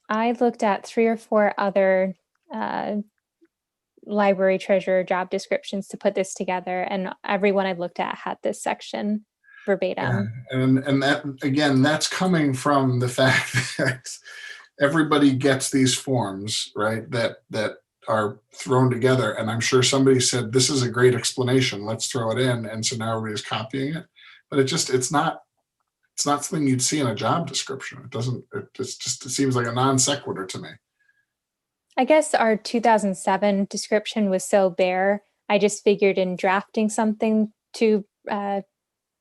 I looked at 3 or 4 other library treasurer job descriptions to put this together, and everyone I looked at had this section verbatim. Yeah, and that again, that's coming from the fact that everybody gets these forms, right? That are thrown together, and I'm sure somebody said, "This is a great explanation. Let's throw it in," and so now everybody's copying it. But it's not something you'd see in a job description. It doesn't. It seems like a non sequitur to me. I guess our 2007 description was so bare, I just figured in drafting something to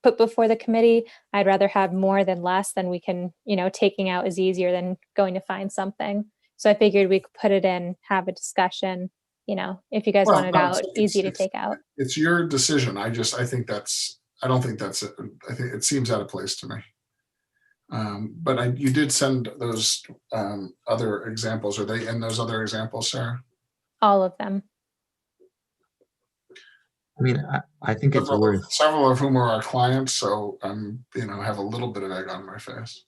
put before the committee, I'd rather have more than less. Than we can, taking out is easier than going to find something. So I figured we could put it in, have a discussion, if you guys want it out, easy to take out. It's your decision. I don't think that's it. I think it seems out of place to me. But you did send those other examples. Are they in those other examples, Sarah? All of them. I mean, I think it's worth. Several of whom are our clients, so I'm, have a little bit of egg on my face.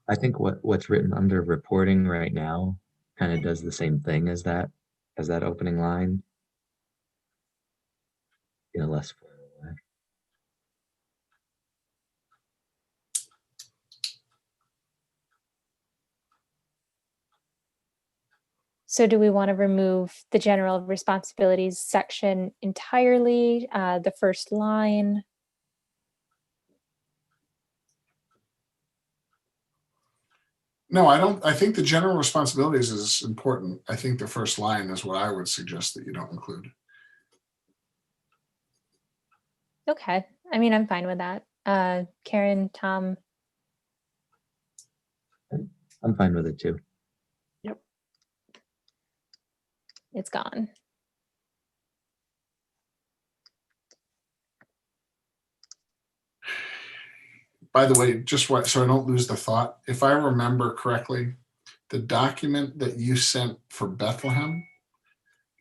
I think what's written under reporting right now kind of does the same thing as that opening line. Less far away. So do we want to remove the general responsibilities section entirely, the first line? No, I don't. I think the general responsibilities is important. I think the first line is what I would suggest that you don't include. Okay. I mean, I'm fine with that. Karen, Tom? I'm fine with it too. Yep. It's gone. By the way, so I don't lose the thought, if I remember correctly, the document that you sent for Bethlehem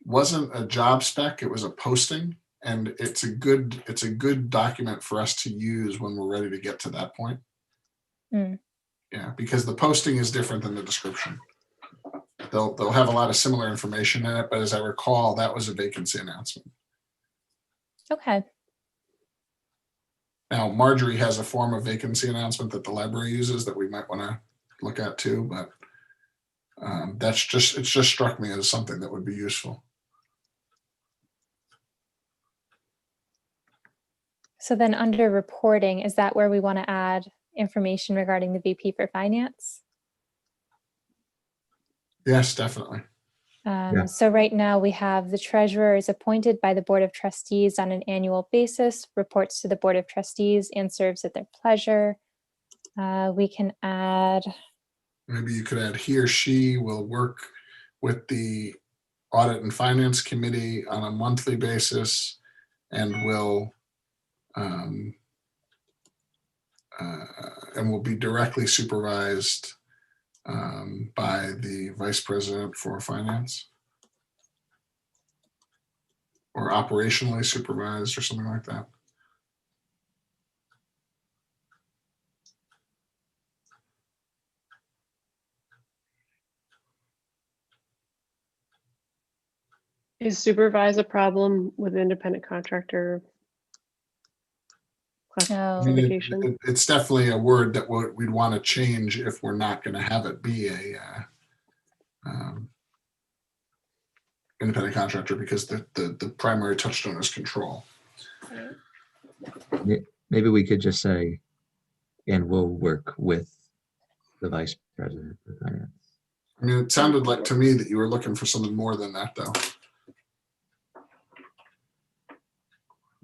wasn't a job spec, it was a posting, and it's a good document for us to use when we're ready to get to that point. Mm. Yeah, because the posting is different than the description. They'll have a lot of similar information in it, but as I recall, that was a vacancy announcement. Okay. Now, Marjorie has a form of vacancy announcement that the library uses that we might want to look at too, but it's just struck me as something that would be useful. So then under reporting, is that where we want to add information regarding the VP for finance? Yes, definitely. Yeah. So right now we have the treasurer is appointed by the Board of Trustees on an annual basis, reports to the Board of Trustees and serves at their pleasure. We can add. Maybe you could add he or she will work with the Audit and Finance Committee on a monthly basis and will be directly supervised by the Vice President for Finance, or operationally supervised or something like that. Is supervise a problem with independent contractor I mean, classification? it's definitely a word that we'd want to change if we're not going to have it be a independent contractor, because the primary touchstone is control. Maybe we could just say, and we'll work with the Vice President for Finance. I mean, it sounded like to me that you were looking for something more than that, though.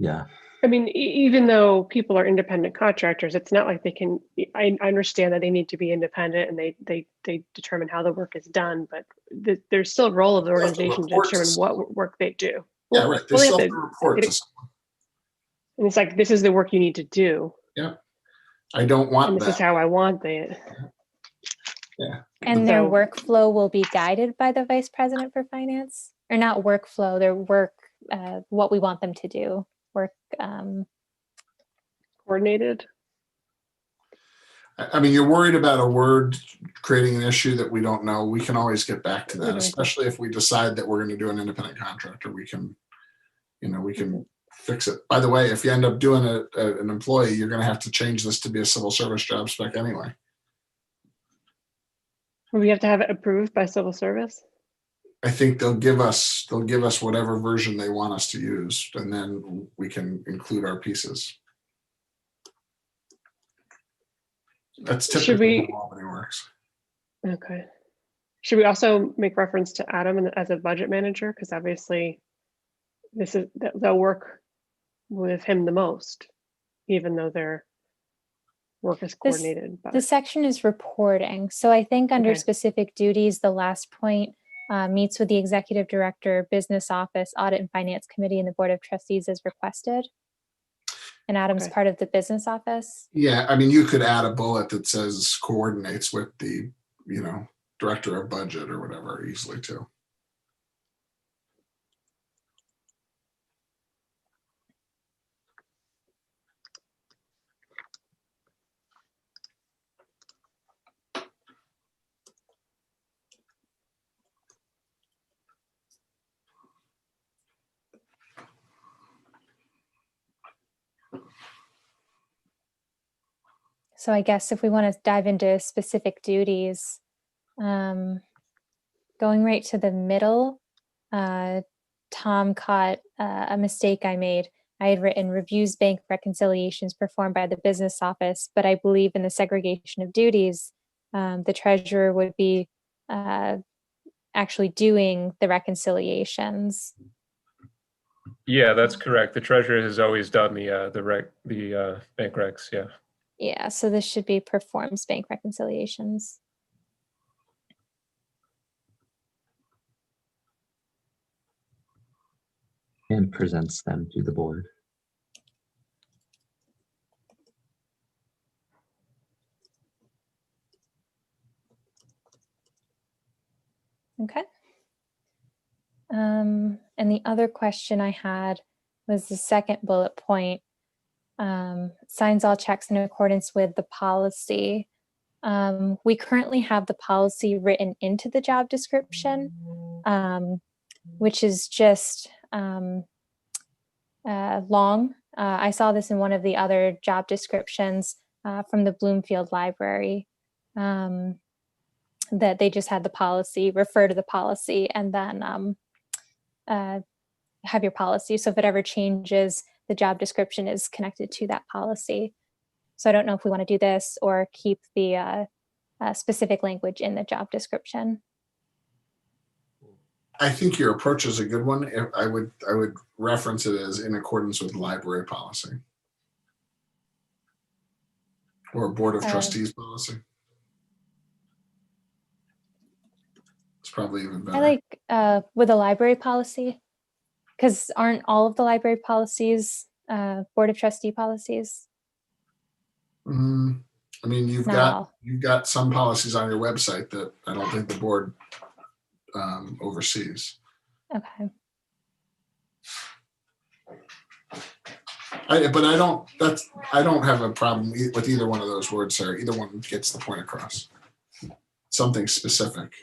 Yeah. I mean, even though people are independent contractors, it's not like they can, I understand that they need to be independent and they determine how the work is done, but there's still a role of the They have to organization to report to determine someone. what work they do. Yeah, right. They Well, still they have to report get to it- someone. And it's like, this is the work you need to do. Yeah. I don't want And this is that. how I want it. Yeah. And their So- workflow will be guided by the Vice President for Finance, or not workflow, their work, what we want them to do. Work, Coordinated. I mean, you're worried about a word creating an issue that we don't know. We can always get back to that, Okay. especially if we decide that we're going to do an independent contractor. We can, we can fix it. By the way, if you end up doing an employee, you're going to have to change this to be a civil service job spec anyway. We have to have it approved by civil service. I think they'll give us whatever version they want us to use, and then we can include our pieces. That's typically how Albany works. Okay. Should we also make reference to Adam as a budget manager? Because obviously they'll work with him the most, even though their work is coordinated. the section is reporting. So I think under Okay. specific duties, the last point meets with the Executive Director, Business Office, Audit and Finance Committee, and the Board of Trustees as requested. And Adam's Okay. part of the Business Office. Yeah, I mean, you could add a bullet that says coordinates with the, director of budget or whatever easily too. So I guess if we want to dive into specific duties, going right to the middle, Tom caught a mistake I made. I had written reviews bank reconciliations performed by the business office, but I believe in the segregation of duties, the treasurer would be actually doing the reconciliations. Yeah, that's correct. The treasurer has always done the bank recs. Yeah. Yeah, so this should be performs bank reconciliations. And presents them to the board. Okay. And the other question I had was the second bullet point. Signs all checks in accordance with the policy. We currently have the policy written into the job description, which is just long. I saw this in one of the other job descriptions from the Bloomfield Library, that they just had the policy, refer to the policy, and then have your policy. So if it ever changes, the job description is connected to that policy. So I don't know if we want to do this or keep the specific language in the job description. I think your approach is a good one. I would reference it as in accordance with library policy or board of trustees policy. It's It's probably even better. I like with a library policy, because aren't all of the library policies Board of Trustee policies? I mean, No. you've got some policies on your website that I don't think the board oversees. Okay. I don't have a problem with either one of those words, Sarah. Either one gets the point across. Something specific.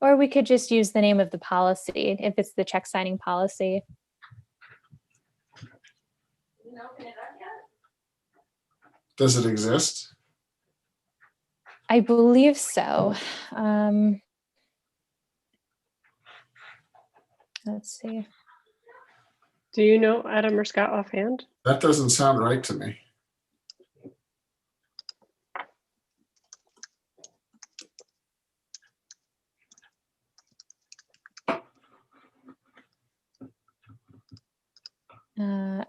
Or we could just use the name of the policy if it's the check signing policy. Does it exist? I believe so. Let's see. Do you know Adam or Scott offhand? That doesn't sound right to me.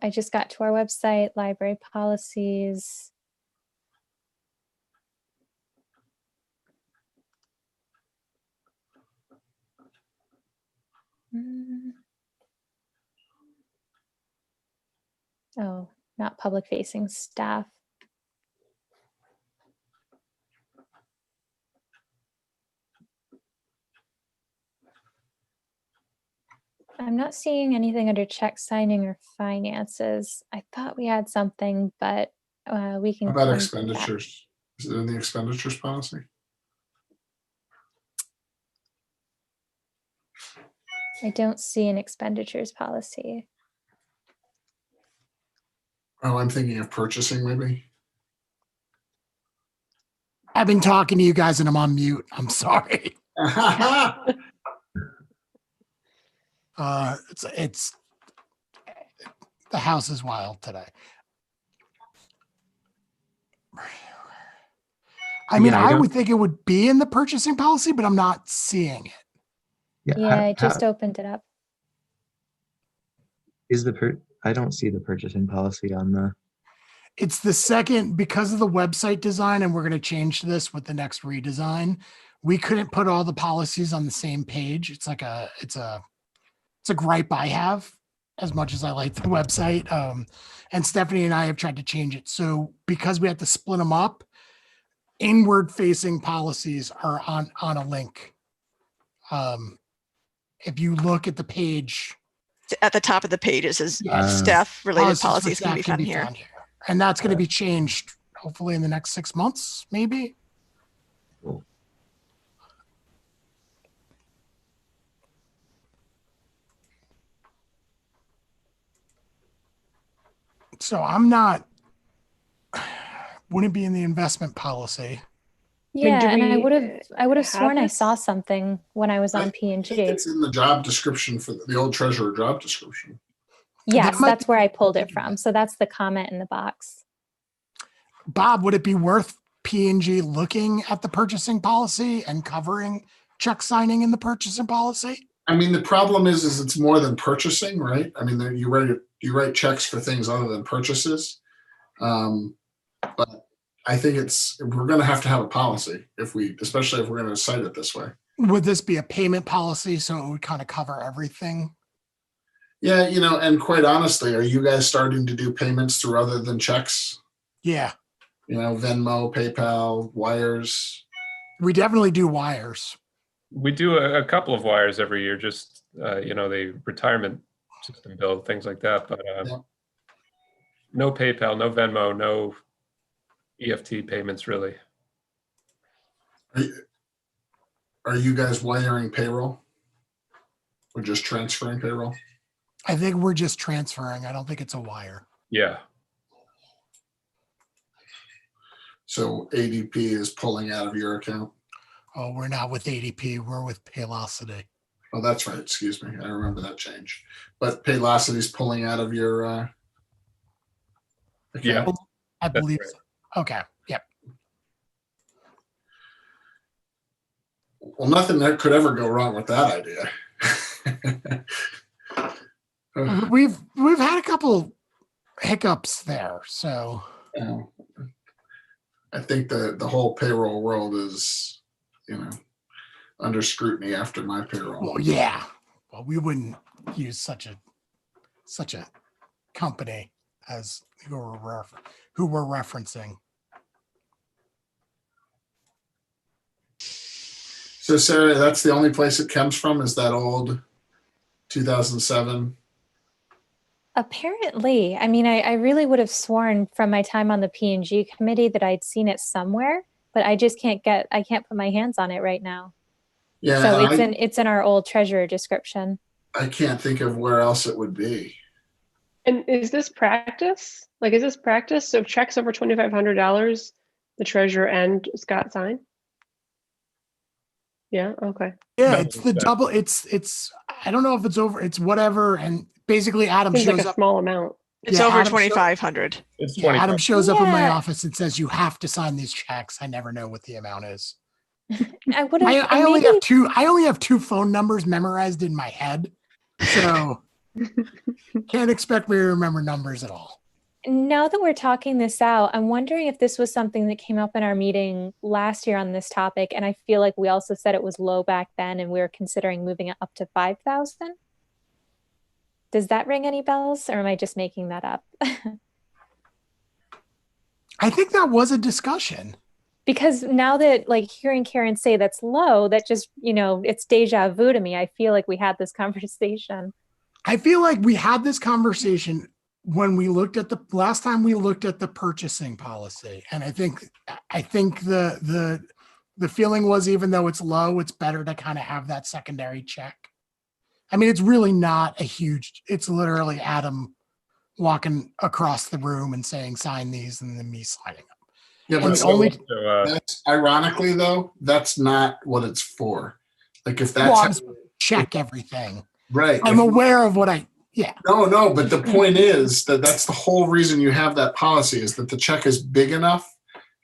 I just got to our website, library policies. Oh, not public facing staff. I'm not seeing anything under check signing or finances. I thought we had something, but we can. How about come to that. expenditures? Is it in the expenditures policy? I don't see an expenditures policy. Oh, I'm thinking of purchasing maybe. I've been talking to you guys and I'm on mute. I'm sorry. It's the house is wild today. I mean, Yeah, I I would don't- think it would be in the purchasing policy, but I'm not seeing it. Yeah, I just opened it up. I don't see the purchasing policy on the. It's the second, because of the website design, and we're going to change this with the next redesign. We couldn't put all the policies on the same page. It's a gripe I have, as much as I like the website. And Stephanie and I have tried to change it. So because we have to split them up, inward facing policies are on a link. If you look at the page, At the top of the page, it says Yes. staff related for policies can be staff found here. And that's going to be changed hopefully in the next 6 months, maybe. Cool. So I'm not, wouldn't be in the investment policy. Yeah, do and I we would have have sworn I this? saw something when I was on I P&G. think it's in the job description for the old treasurer job description. Yes, might that's where I pulled it from. So that's the comment in the box. Bob, would it be worth P&G looking at the purchasing policy and covering check signing in the purchasing policy? I mean, the problem is it's more than purchasing, right? I mean, you write checks for things other than purchases. But I think we're going to have a policy especially if we're going to cite it this way. Would this be a payment policy so it would kind of cover everything? Yeah, and quite honestly, are you guys starting to do payments through other than checks? Yeah, Venmo, PayPal, wires. we definitely do wires. We do a couple of wires every year, just, the retirement system bill, things like that, but Yeah. no PayPal, no Venmo, no EFT payments really. Are you guys wiring payroll? Or just transferring payroll? I think we're just transferring. I don't think it's a wire. Yeah. So ADP is pulling out of your account? Oh, we're not with ADP. We're with Paylocity. Oh, that's right. Excuse me. I remember that change. But Paylocity is pulling out of your account? Yeah. I That's believe right. so. Okay. Yep. Well, nothing that could ever go wrong with that idea. We've had a couple hiccups there. So I think the whole payroll world is, under scrutiny after my payroll. Well, yeah. Well, we wouldn't use such a company as who we're referencing. So Sarah, that's the only place it comes from, is that old 2007? Apparently, I mean, I really would have sworn from my time on the P&G committee that I'd seen it somewhere, but I just I can't put my hands on it right now. Yeah, So it's in our old treasurer description. I can't think of where else it would be. And is this practice? Like, is this practice? So if checks over $2,500, the treasurer and Scott sign? Yeah, okay. Yeah, No, it's the that- double. It's I don't know if it's over. It's whatever. And basically, Adam Seems shows like a up. small amount. It's Yeah, over Adam show- 2,500. It's Yeah, 20. Adam shows up in my Yeah. office and says, "You have to sign these checks." I never know what the amount is. I would have. I only have two. I only have two phone numbers memorized in my head, so can't expect me to remember numbers at all. Now that we're talking this out, I'm wondering if this was something that came up in our meeting last year on this topic, and I feel like we also said it was low back then, and we were considering moving it up to 5,000. Does that ring any bells, or am I just making that up? I think that was a discussion. Because now that, like, hearing Karen say that's low, that just, it's deja vu to me. I feel like we had this conversation. I feel like we had this conversation when we looked at the last time we looked at the purchasing policy, and I think the feeling was, even though it's low, it's better to kind of have that secondary check. I mean, it's really not a huge. It's literally Adam walking across the room and saying, "Sign these," and then me signing them. Yeah, And but the so only that's ironically though, that's not what it's for. Like if that's well, I'm check everything. right. I'm if- aware of what I. Yeah. No, but the point is that that's the whole reason you have that policy, is that the check is big enough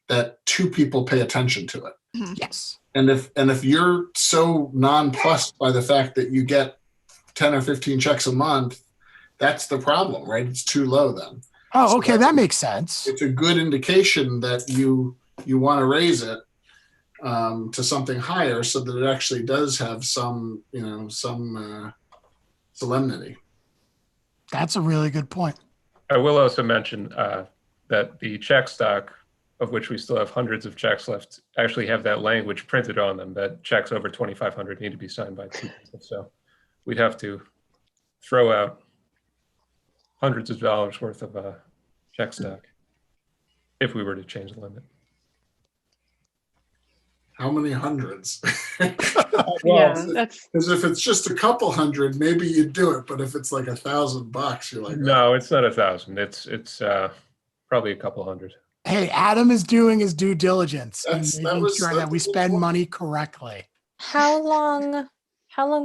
that two people pay attention to it. Yes. And if you're so nonplussed by the fact that you get 10 or 15 checks a month, that's the problem, right? It's too low then. Oh, So okay, that makes sense. It's a good indication that you want to raise it to something higher, so that it actually does have some solemnity. That's a really good point. I will also mention that the check stock, of which we still have hundreds of checks left, actually have that language printed on them that checks over 2,500 need to be signed by two people. So we'd have to throw out hundreds of dollars worth of check stock if we were to change the limit. How many hundreds? Yeah, that's Because if it's just a couple hundred, maybe you'd do it. But if it's like $1,000, you're like, No, it's not 1,000. It's probably a couple hundred. Hey, Adam is doing his due diligence and That making was- sure that that we was a good spend point. money correctly. How long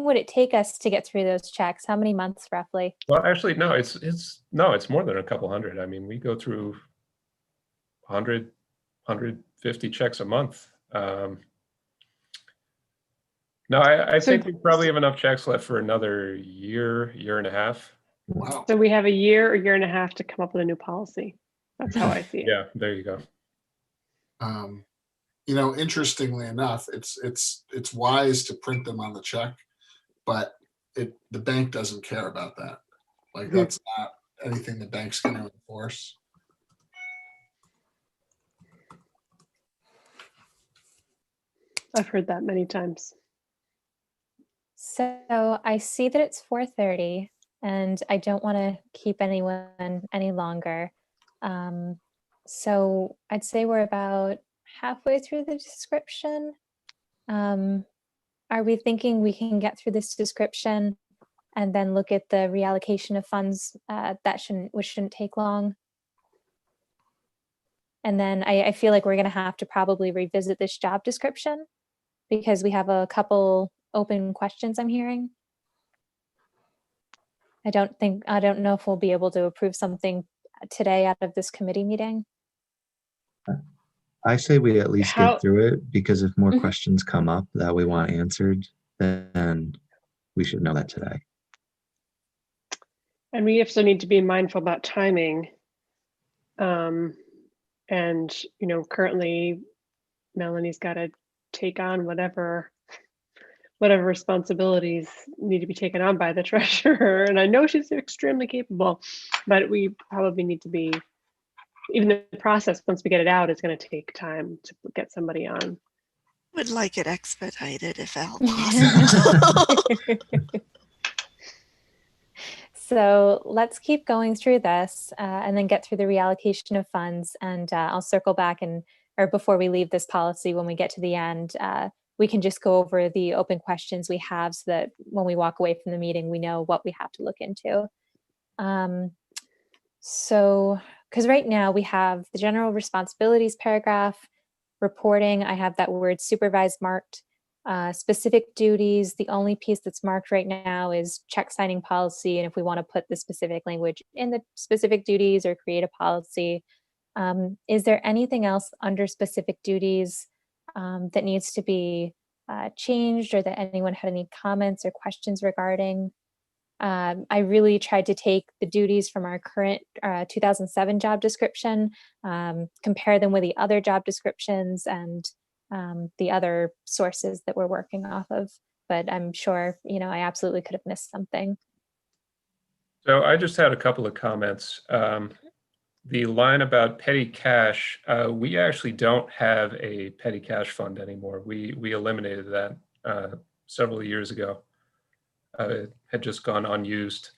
would it take us to get through those checks? How many months roughly? Well, actually, no, it's more than a couple hundred. I mean, we go through 100, 150 checks a month. No, I So- think we probably have enough checks left for another year and a half. wow. so we have a year and a half to come up with a new policy. That's how I see it. Yeah, there you go. Interestingly enough, it's wise to print them on the check, but the bank doesn't care about that. Like that's not anything the bank's going to enforce. I've heard that many times. So I see that it's 4:30 and I don't want to keep anyone any longer. So I'd say we're about halfway through the description. Are we thinking we can get through this description and then look at the reallocation of funds which shouldn't take long? And then I feel like we're going to have to probably revisit this job description because we have a couple open questions I'm hearing. I don't know if we'll be able to approve something today out of this committee meeting. I say we at least How- get through it, because if more Mhm. questions come up that we want answered, then we should know that today. And we also need to be mindful about timing. And, currently Melanie's got to take on whatever whatever responsibilities need to be taken on by the treasurer. And I know she's extremely capable, but we probably need to be, even the process, once we get it out, it's going to take time to get somebody on. Would like it expedited if at all possible. So let's keep going through this and then get through the reallocation of funds. And I'll circle back or before we leave this policy, when we get to the end, we can just go over the open questions we have so that when we walk away from the meeting, we know what we have to look into. So, because right now we have the general responsibilities paragraph, reporting, I have that word supervised marked. Specific duties, the only piece that's marked right now is check signing policy. And if we want to put the specific language in the specific duties or create a policy, is there anything else under specific duties that needs to be changed, or that anyone had any comments or questions regarding? I really tried to take the duties from our current 2007 job description, compare them with the other job descriptions and the other sources that we're working off of. But I'm sure, I absolutely could have missed something. So I just had a couple of comments. The line about petty cash, we actually don't have a petty cash fund anymore. We eliminated that several years ago. It had just gone unused.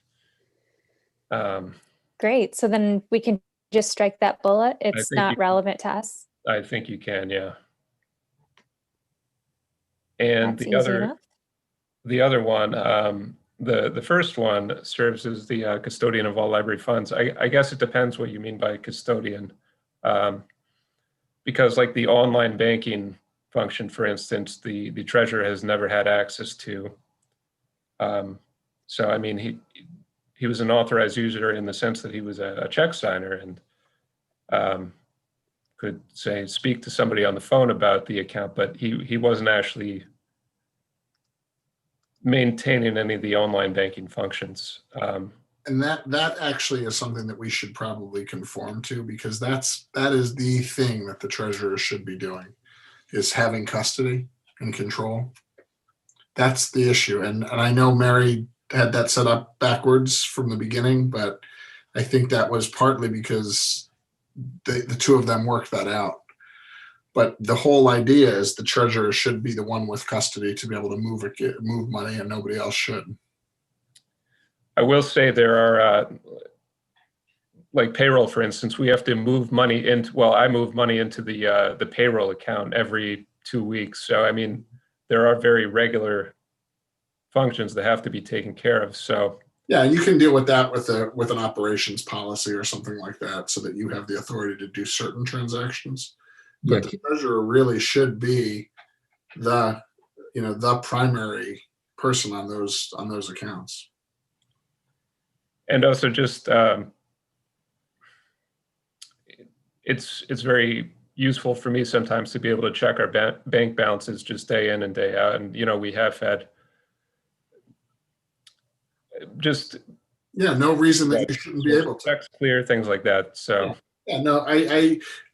Great. So then we can just strike that bullet. It's not relevant to us. I think you can, yeah. And That's the easy enough. other one, the first one serves as the custodian of all library funds. I guess it depends what you mean by custodian, because like the online banking function, for instance, the treasurer has never had access to. So I mean, he was an authorized user in the sense that he was a check signer and could say speak to somebody on the phone about the account, but he wasn't actually maintaining any of the online banking functions. And that actually is something that we should probably conform to, because that is the thing that the treasurer should be doing, is having custody and control. That's the issue. And I know Mary had that set up backwards from the beginning, but I think that was partly because the two of them worked that out. But the whole idea is the treasurer should be the one with custody to be able to move money, and nobody else should. I will say there are, like payroll, for instance, we have to move money into, well, I move money into the payroll account every 2 weeks. So, I mean, there are very regular functions that have to be taken care of. So yeah, you can deal with that with an operations policy or something like that, so that you have the authority to do certain transactions. But the treasurer really should be the primary person on those accounts. And also just it's very useful for me sometimes to be able to check our bank balances just day in and day out. And we have had just no reason that you shouldn't be able to. Checks clear, things like that. So yeah, no,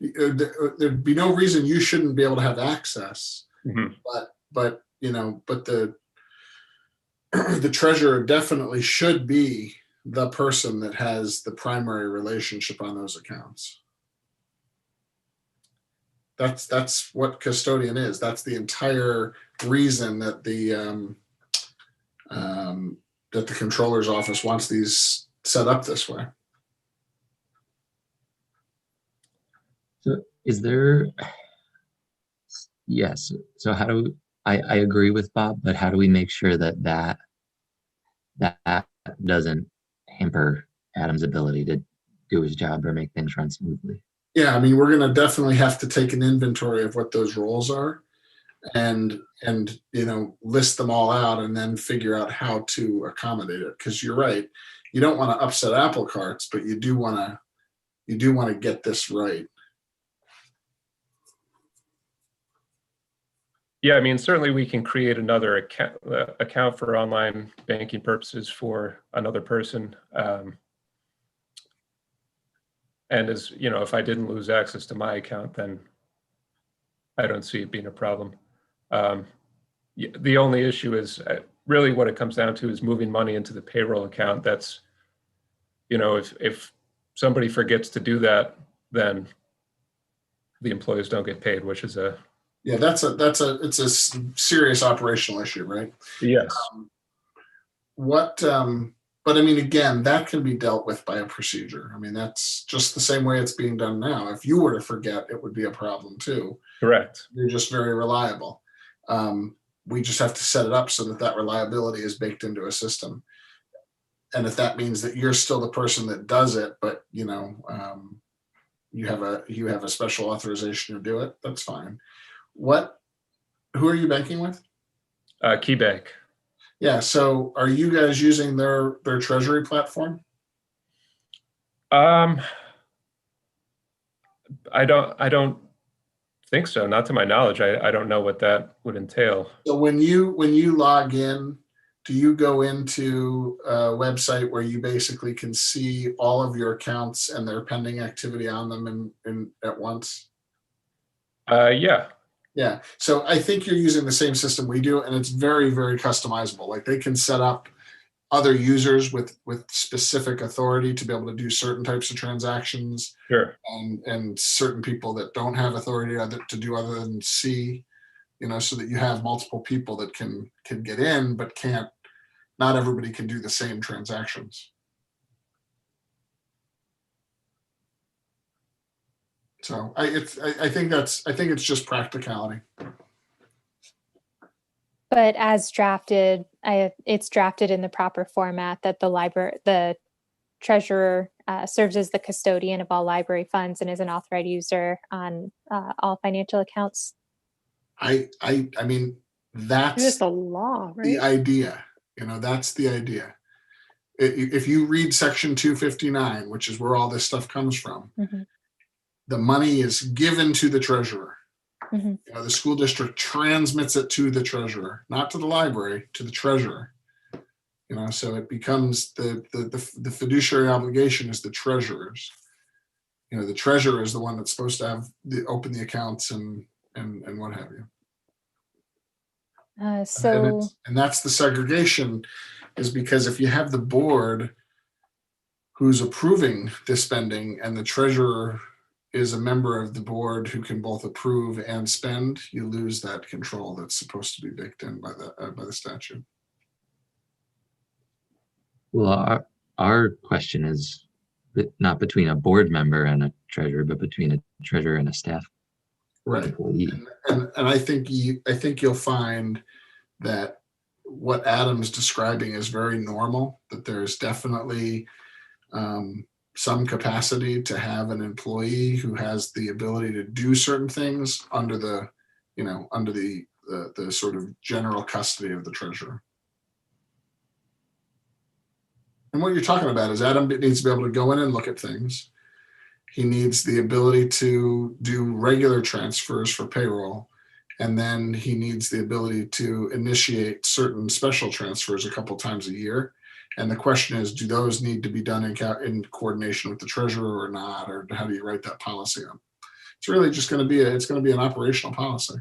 there'd be no reason you shouldn't be able to have access. Mm-hmm. But the treasurer definitely should be the person that has the primary relationship on those accounts. That's what custodian is. That's the entire reason that the controller's office wants these set up this way. So is there, yes. So how do I agree with Bob, but how do we make sure that doesn't hamper Adam's ability to do his job or make things run smoothly? Yeah, I mean, we're going to definitely have to take an inventory of what those roles are and list them all out and then figure out how to accommodate it. Because you're right, you don't want to upset apple carts, but you do want to get this right. yeah, I mean, certainly we can create another account for online banking purposes for another person. And as if I didn't lose access to my account, then I don't see it being a problem. The only issue is really what it comes down to is moving money into the payroll account. That's, if somebody forgets to do that, then the employees don't get paid, which is Yeah, it's a serious operational issue, right? yes. But I mean, again, that can be dealt with by a procedure. I mean, that's just the same way it's being done now. If you were to forget, it would be a problem too. Correct. You're just very reliable. We just have to set it up so that reliability is baked into a system. And if that means that you're still the person that does it, but you have a special authorization to do it, that's fine. Who are you banking with? KeyBank. Yeah. So are you guys using their treasury platform? I don't think so. Not to my knowledge. I don't know what that would entail. So when you log in, do you go into a website where you basically can see all of your accounts and their pending activity on them in at once? Yeah. Yeah. So I think you're using the same system we do, and it's very, very customizable. Like they can set up other users with specific authority to be able to do certain types of transactions. Sure. And certain people that don't have authority to do other than see, so that you have multiple people that can get in, but not everybody can do the same transactions. So I think it's just practicality. But as drafted, it's drafted in the proper format that the treasurer serves as the custodian of all library funds and is an authorized user on all financial accounts. I mean, that's It's the law, right? the idea. That's the idea. If you read section 259, which is where all this stuff comes from, Mm-hmm. the money is given to the treasurer. Mm-hmm. The school district transmits it to the treasurer, not to the library, to the treasurer. So it becomes the fiduciary obligation is the treasurer's. The treasurer is the one that's supposed to open the accounts and what have you. And that's the segregation, is because if you have the board who's approving the spending and the treasurer is a member of the board who can both approve and spend, you lose that control that's supposed to be baked in by the statute. Well, our question is not between a board member and a treasurer, but between a treasurer and a staff employee. And I think you'll find that what Adam's describing is very normal, that there's definitely some capacity to have an employee who has the ability to do certain things under the sort of general custody of the treasurer. And what you're talking about is Adam needs to be able to go in and look at things. He needs the ability to do regular transfers for payroll. And then he needs the ability to initiate certain special transfers a couple times a year. And the question is, do those need to be done in coordination with the treasurer or not? Or how do you write that policy up? It's really just going to be an operational policy.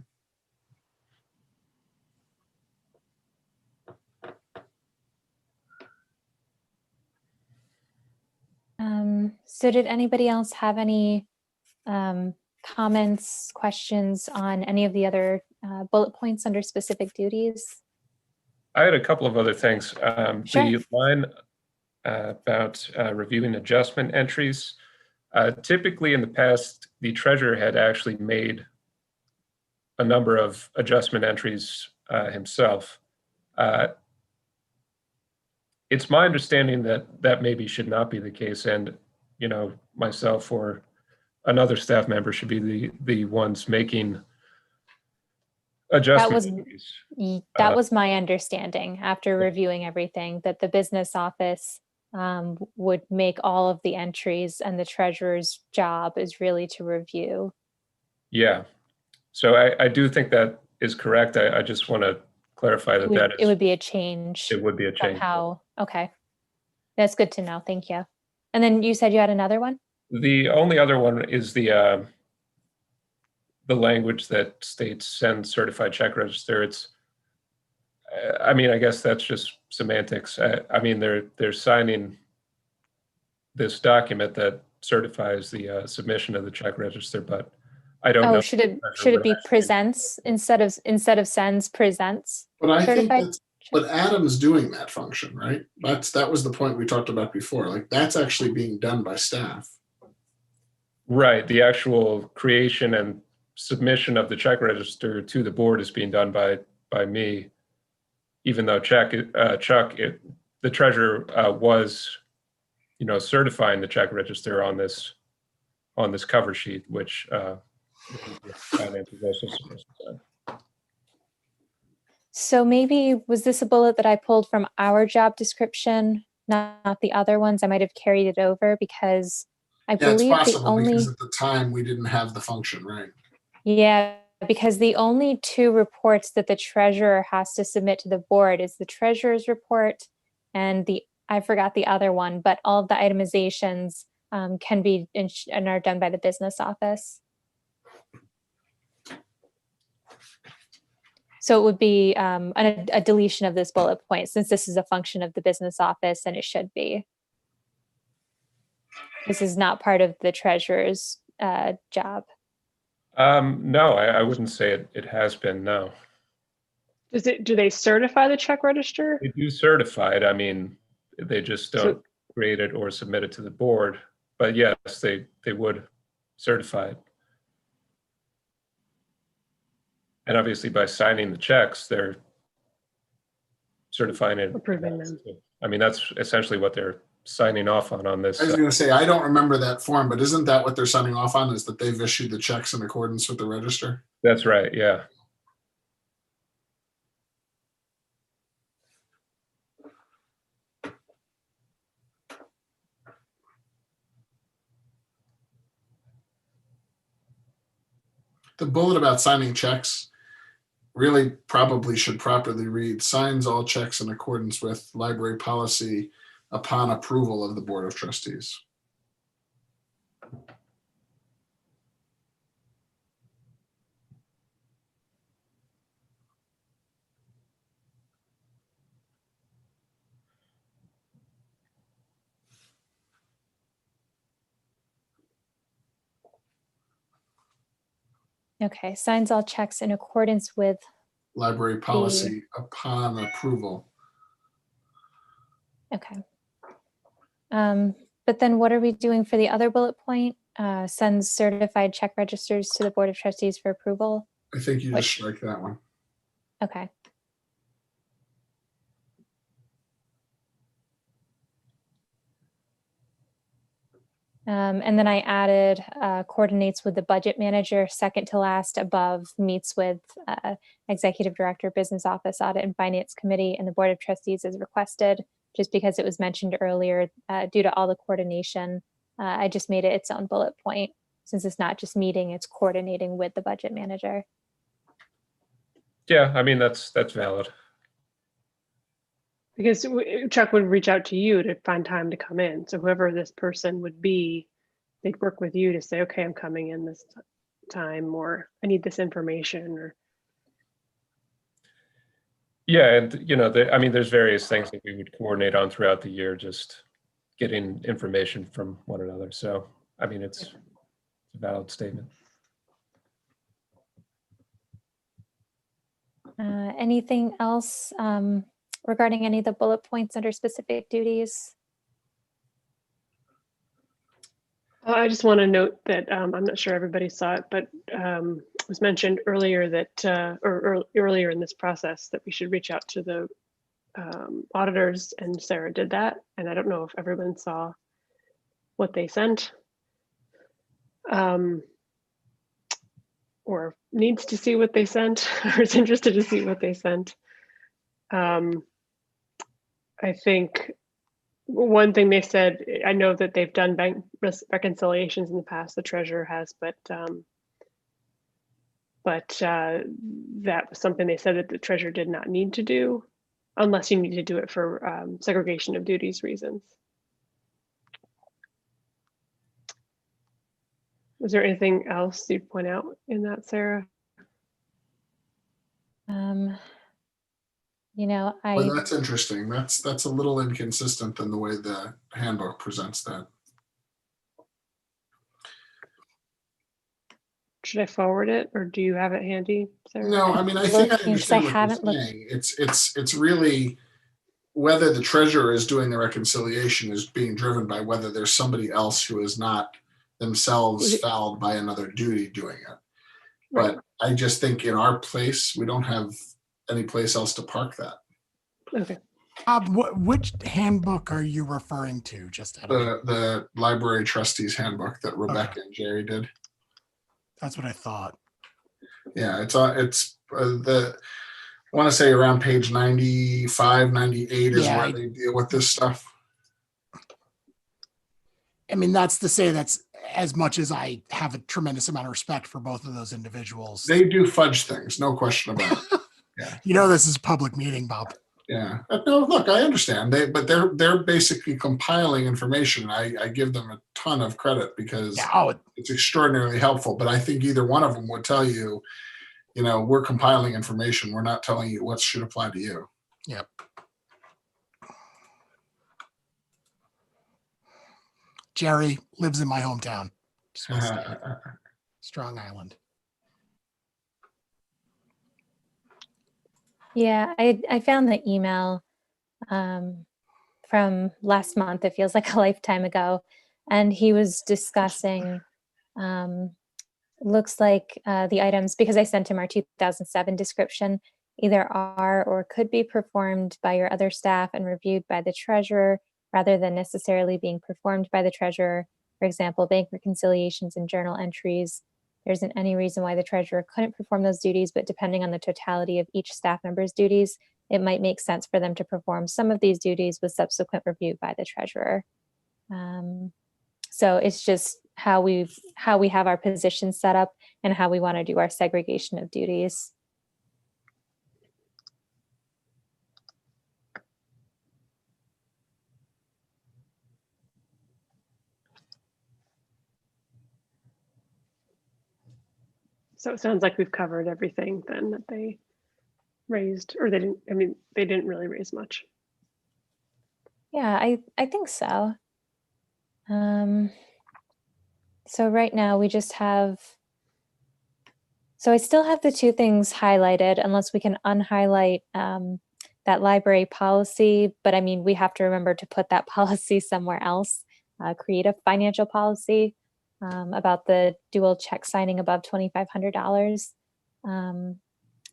So did anybody else have any comments, questions on any of the other bullet points under specific duties? I had a couple of other things. Sure. The line about reviewing adjustment entries. Typically in the past, the treasurer had actually made a number of adjustment entries himself. It's my understanding that maybe should not be the case, and myself or another staff member should be the ones making adjustment entries. That was my understanding after reviewing everything, that the business office would make all of the entries and the treasurer's job is really to review. Yeah. So I do think that is correct. I just want to clarify that it would be a change. It would be a change. How? Okay. That's good to know. Thank you. And then you said you had another one? The only other one is the language that states send certified check register. It's I mean, I guess that's just semantics. I mean, they're signing this document that certifies the submission of the check register, but I don't know. Oh, should it be presents instead of sends, presents? But I think Certified that's, but Adam's doing that function, right? That was the point we talked about before. Like that's actually being done by staff. Right. The actual creation and submission of the check register to the board is being done by me, even though Chuck, the treasurer, was, certifying the check register on this cover sheet, which finance is also supposed to sign. So maybe, was this a bullet that I pulled from our job description, not the other ones? I might have carried it over because I Yeah, it's believe the possible only, because at the time we didn't have the function, right? yeah, because the only two reports that the treasurer has to submit to the board is the treasurer's report and I forgot the other one, but all of the itemizations can be and are done by the business office. So it would be a deletion of this bullet point, since this is a function of the business office, and it should be. This is not part of the treasurer's job. No, I wouldn't say it has been, no. Do they certify the check register? They do certify it. I mean, they just don't create it or submit it to the board. But yes, they would certify it. And obviously by signing the checks, they're certifying it. Approving them. I mean, that's essentially what they're signing off on this. I was going to say, I don't remember that form, but isn't that what they're signing off on, is that they've issued the checks in accordance with the register? That's right, yeah. The bullet about signing checks really probably should properly read, signs all checks in accordance with library policy upon approval of the Board of Trustees. Okay, signs all checks in accordance with Library policy upon approval. Okay. But then what are we doing for the other bullet point? Sends certified check registers to the Board of Trustees for approval. I think you just strike that one. Okay. And then I added coordinates with the budget manager, second to last above, meets with executive director, business office, audit and finance committee, and the Board of Trustees as requested, just because it was mentioned earlier due to all the coordination. I just made it its own bullet point, since it's not just meeting, it's coordinating with the budget manager. Yeah, I mean, that's valid. Because Chuck would reach out to you to find time to come in. So whoever this person would be, they'd work with you to say, okay, I'm coming in this time, or I need this information, or. Yeah, and I mean, there's various things that we would coordinate on throughout the year, just getting information from one another. So, I mean, it's a valid statement. Anything else regarding any of the bullet points under specific duties? I just want to note that I'm not sure everybody saw it, but it was mentioned earlier that, or earlier in this process, that we should reach out to the auditors, and Sarah did that. And I don't know if everyone saw what they sent, or needs to see what they sent, or is interested to see what they sent. I think one thing they said, I know that they've done bank reconciliations in the past, the treasurer has, but that was something they said that the treasurer did not need to do, unless you need to do it for segregation of duties reasons. Was there anything else you'd point out in that, Sarah? You know, Well, that's interesting. That's a little inconsistent than the way the handbook presents that. Should I forward it or do you have it handy, Sarah? No, I mean, I think I Looking, 'cause I understand what you're haven't looked. saying. It's really whether the treasurer is doing the reconciliation is being driven by whether there's somebody else who is not themselves fouled by another duty doing it. Right. But I just think in our place, we don't have any place else to park that. Okay. Which handbook are you referring to? Just out of The library trustees handbook that Rebecca and Jerry did. that's what I thought. Yeah, it's the I want to say around page 95, 98 is Yeah, where they deal with this stuff. I mean, that's to say that's as much as I have a tremendous amount of respect for both of those individuals. They do fudge things, no question about it. Yeah. You know, this is a public meeting, Bob. Yeah. No, look, I understand. They're basically compiling information. I give them a ton of credit because it's extraordinarily helpful. But I think either one of them would tell you, you know, we're compiling information. We're not telling you what should apply to you. Yep. Jerry lives in my hometown. Strong Island. Yeah, I found the email from last month. It feels like a lifetime ago. And he was discussing, looks like the items, because I sent him our 2007 description, either are or could be performed by your other staff and reviewed by the treasurer rather than necessarily being performed by the treasurer. For example, bank reconciliations and journal entries. There isn't any reason why the treasurer couldn't perform those duties, but depending on the totality of each staff member's duties, it might make sense for them to perform some of these duties with subsequent review by the treasurer. So it's just how we have our positions set up and how we want to do our segregation of duties. So it sounds like we've covered everything then that they raised, or they didn't, I mean, they didn't really raise much. Yeah, I think so. So right now we just have, so I still have the two things highlighted unless we can unhighlight that library policy, but I mean, we have to remember to put that policy somewhere else, create a financial policy about the dual check signing above $2,500.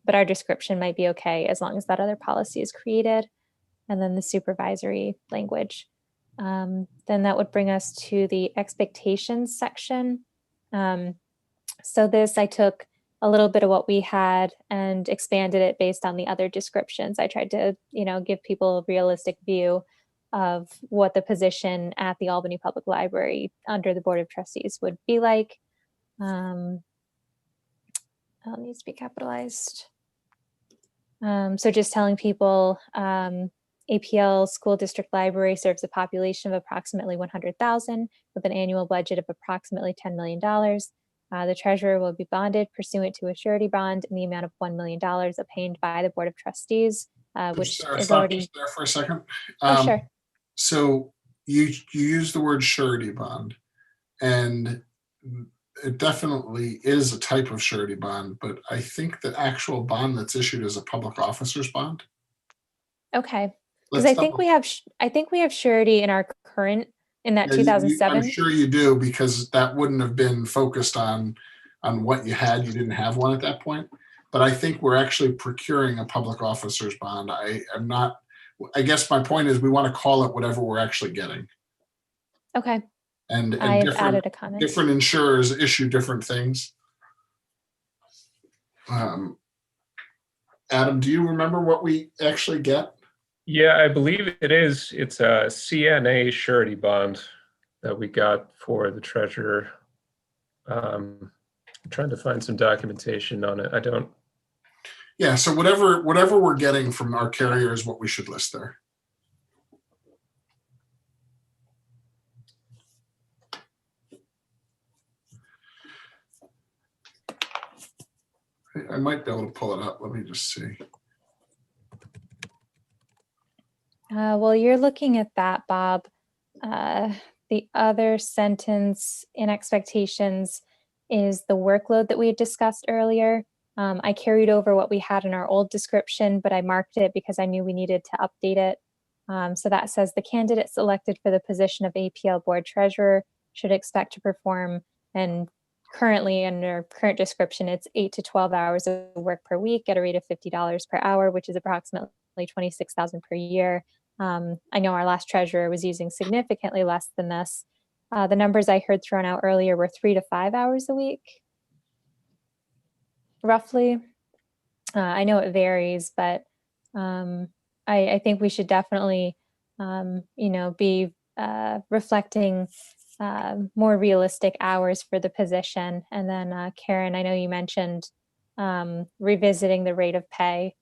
But our description might be okay as long as that other policy is created. And then the supervisory language. Then that would bring us to the expectations section. So this, I took a little bit of what we had and expanded it based on the other descriptions. I tried to, you know, give people a realistic view of what the position at the Albany Public Library under the Board of Trustees would be like. It needs to be capitalized. So just telling people APL School District Library serves a population of approximately 100,000 with an annual budget of approximately $10 million. The treasurer will be bonded pursuant to a surety bond in the amount of $1 million obtained by the Board of Trustees, which is already just there for a second. Oh, sure. So you use the word surety bond, and it definitely is a type of surety bond, but I think the actual bond that's issued is a public officer's bond. Okay, because I think we have surety in our current, in that 2007. I'm sure you do, because that wouldn't have been focused on what you had. You didn't have one at that point. But I think we're actually procuring a public officer's bond. I guess my point is we want to call it whatever we're actually getting. Okay. And I've added a comment. different insurers issue different things. Adam, do you remember what we actually get? Yeah, I believe it is. It's a CNA surety bond that we got for the treasurer. I'm trying to find some documentation on it. I don't. Yeah, so whatever we're getting from our carrier is what we should list there. I might be able to pull it up. Let me just see. Well, you're looking at that, Bob. The other sentence in expectations is the workload that we had discussed earlier. I carried over what we had in our old description, but I marked it because I knew we needed to update it. So that says the candidate selected for the position of APL Board Treasurer should expect to perform, and currently under current description, it's 8 to 12 hours of work per week at a rate of $50 per hour, which is approximately $26,000 per year. I know our last treasurer was using significantly less than this. The numbers I heard thrown out earlier were 3 to 5 hours a week, roughly. I know it varies, but I think we should definitely, be reflecting more realistic hours for the position. And then Karen, I know you mentioned revisiting the rate of pay.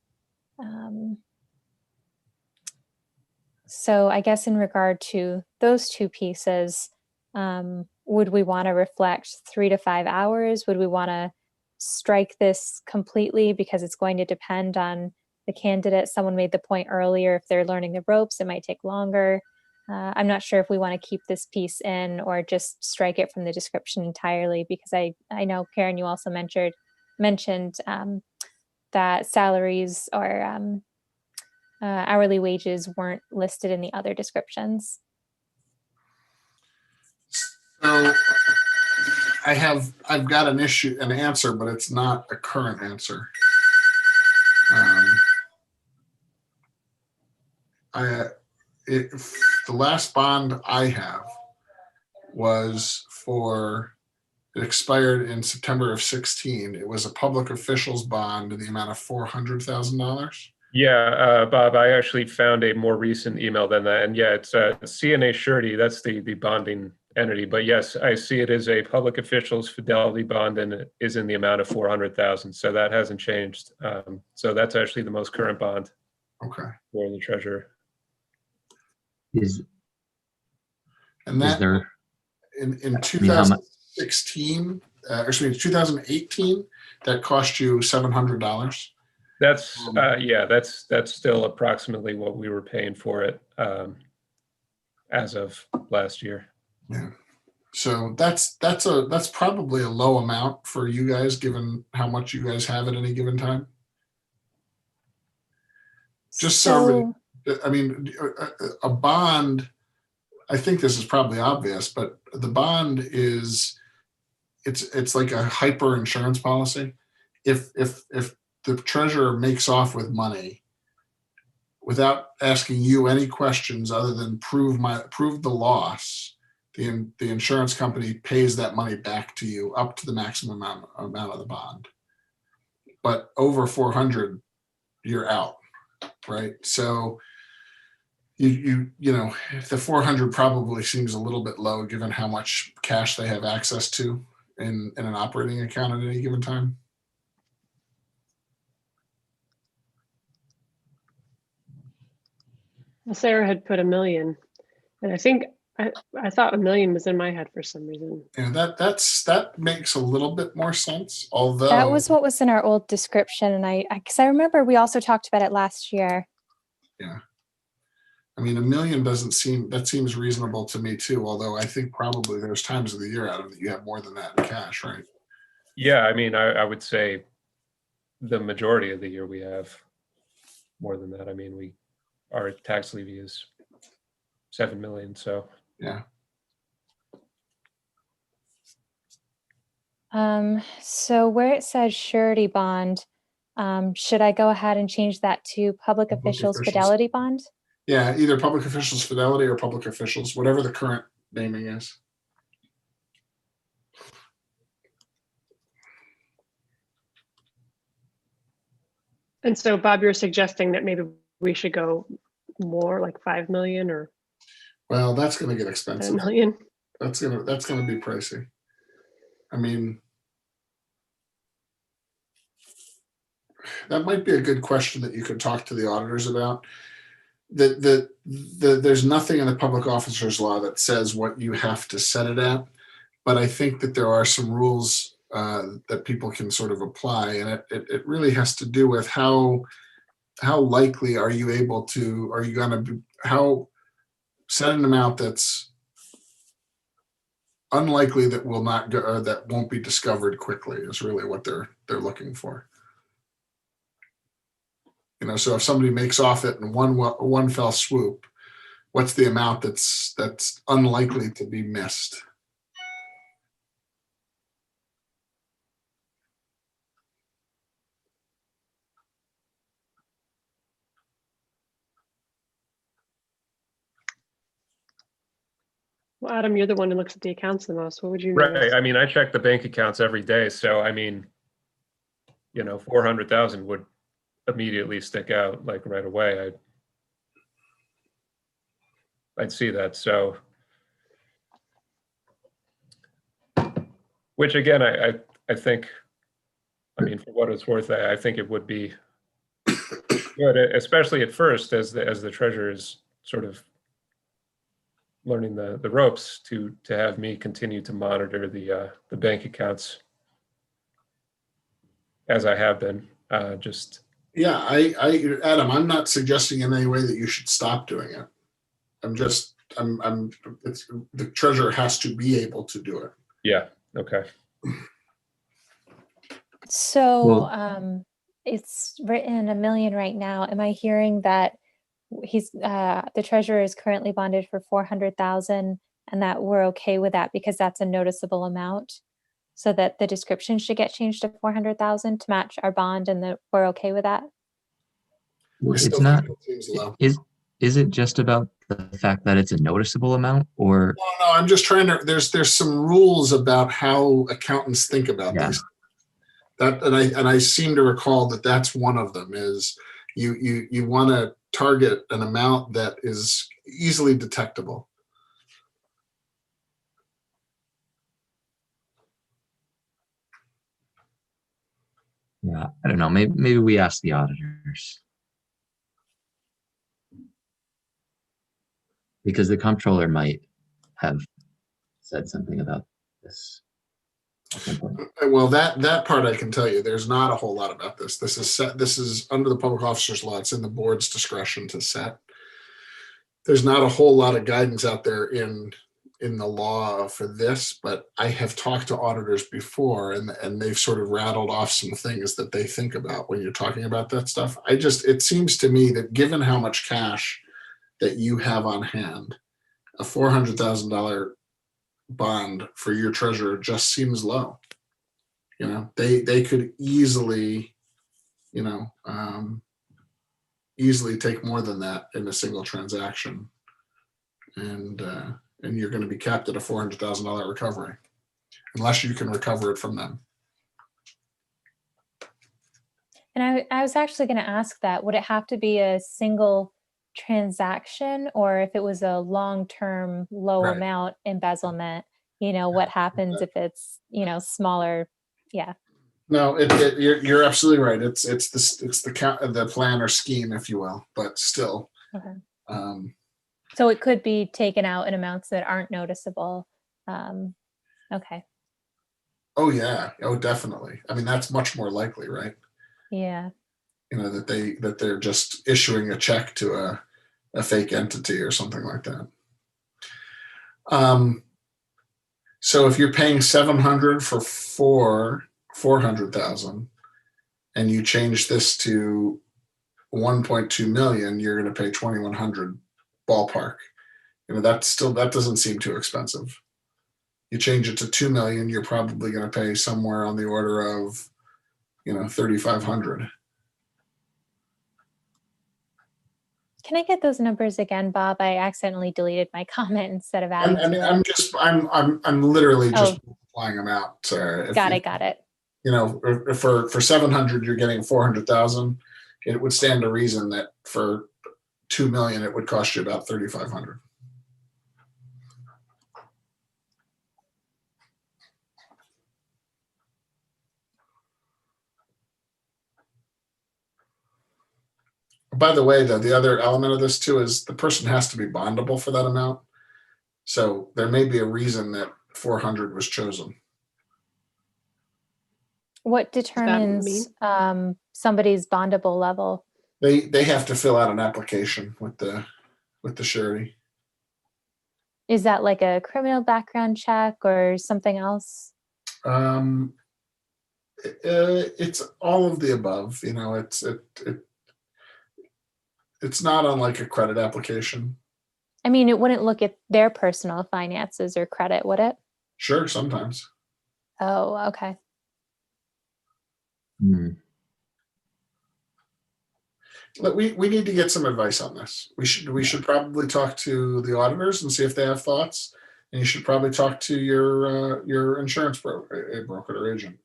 So I guess in regard to those two pieces, would we want to reflect 3 to 5 hours? Would we want to strike this completely because it's going to depend on the candidate? Someone made the point earlier, if they're learning the ropes, it might take longer. I'm not sure if we want to keep this piece in or just strike it from the description entirely, because I know, Karen, you also mentioned that salaries or hourly wages weren't listed in the other descriptions. So I've got an answer, but it's not a current answer. The last bond I have was it expired in September of 16. It was a public officials bond in the amount of $400,000. Yeah, Bob, I actually found a more recent email than that. And yeah, it's CNA Surety, that's the bonding entity. But yes, I see it as a public officials fidelity bond, and it is in the amount of $400,000. So that hasn't changed. So that's actually the most current bond. Okay. For the treasurer. Is there in 2016, 2018, that cost you $700? That's that's still approximately what we were paying for it as of last year. Yeah. So that's probably a low amount for you guys, given how much you guys have at any given time. Just so I mean, a bond, I think this is probably obvious, but the bond it's like a hyper insurance policy. If the treasurer makes off with money without asking you any questions other than prove the loss, the insurance company pays that money back to you up to the maximum amount of the bond. But over 400, you're out, right? So you know, the 400 probably seems a little bit low given how much cash they have access to in an operating account at any given time. Sarah had put $1 million, and I think I thought $1 million was in my head for some reason. Yeah, that makes a little bit more sense. Although that was what was in our old description, and because I remember we also talked about it last year. Yeah, I mean, $1 million seems reasonable to me too. Although I think probably there's times of the year out of it you have more than that in cash, right? Yeah, I mean, I would say the majority of the year we have more than that. I mean, our tax levy is $7 million, so. Yeah. So where it says surety bond, should I go ahead and change that to public officials fidelity bond? Yeah, either public officials fidelity or public officials, whatever the current naming is. And so, Bob, you're suggesting that maybe we should go more like 5 million or? Well, that's going to get expensive. 10 million. That's going to be pricey. I mean, that might be a good question that you could talk to the auditors about. There's nothing in the public officers law that says what you have to set it at, but I think that there are some rules that people can sort of apply, and it really has to do with how likely are you going set an amount that's unlikely that will not go, or that won't be discovered quickly is really what they're looking for. You know, so if somebody makes off it in one fell swoop, what's the amount that's unlikely to be missed? Well, Adam, you're the one who looks at the accounts the most. What would you Right. notice? I mean, I check the bank accounts every day. So, I mean, you know, 400,000 would immediately stick out like right away. I'd see that. So, which again, I think, I mean, for what it's worth, I think it would be good, especially at first, as the treasurer is sort of learning the ropes, to have me continue to monitor the bank accounts as I have been. Yeah, Adam, I'm not suggesting in any way that you should stop doing it. The treasurer has to be able to do it. Yeah. Okay. So it's written $1 million right now. Am I hearing that the treasurer is currently bonded for 400,000 and that we're okay with that because that's a noticeable amount, so that the description should get changed to 400,000 to match our bond, and that we're okay with that? I It's still not. think it seems low. Is it just about the fact that it's a noticeable amount, or? No, I'm just trying to. There's some rules about how accountants think about these. And I seem to recall that that's one of them. Is you want to target an amount that is easily detectable. Yeah, I don't know. Maybe we ask the auditors, because the comptroller might have said something about this at some point. Well, that part I can tell you. There's not a whole lot about this. This is under the public officers law. It's in the board's discretion to set. There's not a whole lot of guidance out there in the law for this, but I have talked to auditors before, and they've sort of rattled off some things that they think about when you're talking about that stuff. It seems to me that given how much cash that you have on hand, a $400,000 bond for your treasurer just seems low. You know, they could easily, easily take more than that in a single transaction, and you're going to be capped at a $400,000 recovery, unless you can recover it from them. And I was actually going to ask that, would it have to be a single transaction, or if it was a long-term low Right. amount embezzlement, what happens if it's, smaller? Yeah. No, you're absolutely right. It's the plan or scheme, if you will, but still. Okay. Um, So it could be taken out in amounts that aren't noticeable. Okay. oh yeah. Oh, definitely. I mean, that's much more likely, right? Yeah. That they're just issuing a check to a fake entity or something like that. So if you're paying $700 for 400,000, and you change this to 1.2 million, you're going to pay 2,100 ballpark. That doesn't seem too expensive. You change it to 2 million, you're probably going to pay somewhere on the order of, 3,500. Can I get those numbers again, Bob? I accidentally deleted my comment instead of adding to it. I'm literally just multiplying them out. So Got it. For 700, you're getting 400,000. It would stand to reason that for 2 million, it would cost you about 3,500. By the way, though, the other element of this too is the person has to be bondable for that amount. So there may be a reason that 400 was chosen. What determines somebody's bondable level? They have to fill out an application with the with the surety. Is that like a criminal background check or something else? It's all of the above. You know, it's not on like a credit application. I mean, it wouldn't look at their personal finances or credit, would it? Sure, sometimes. Oh, okay. Hmm. Look, we need to get some advice on this. We should probably talk to the auditors and see if they have thoughts. And you should probably talk to your insurance broker or agent.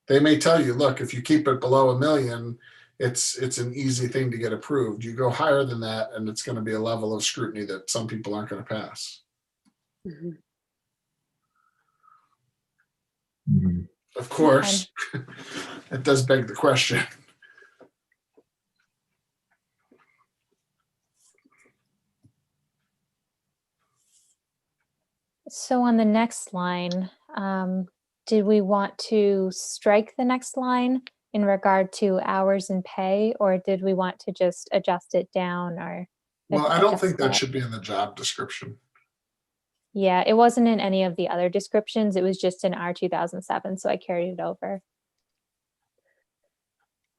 They may tell you, look, if you keep it below $1 million, it's an easy thing to get approved. You go higher than that, and it's going to be a level of scrutiny that some people aren't going to pass. Mhm. Mhm. Of course, it does beg the question. So on the next line, did we want to strike the next line in regard to hours and pay, or did we want to just adjust it down or? Well, I don't think adjust that it? should be in the job description. Yeah, it wasn't in any of the other descriptions. It was just in our 2007, so I carried it over.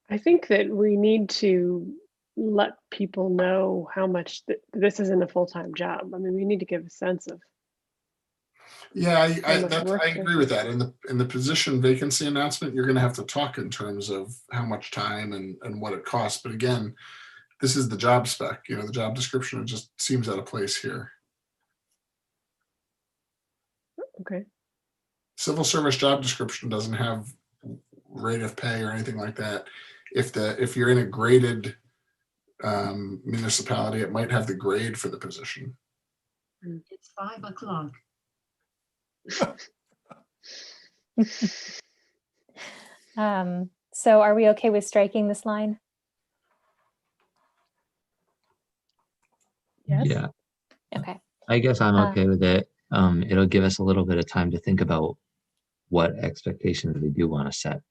I think that we need to let people know how much this isn't a full-time job. I mean, we need to give a sense of Yeah, how much work I there agree is. with that. In the position vacancy announcement, you're going to have to talk in terms of how much time and what it costs. But again, this is the job spec. You know, the job description, it just seems out of place here. Okay. Civil service job description doesn't have rate of pay or anything like that. If you're in a graded municipality, it might have the grade for the position. It's 5 o'clock. So are we okay with striking this line? Yes. Yeah, Okay. I guess I'm Uh, okay with it. It'll give us a little bit of time to think about what expectations we do want to set.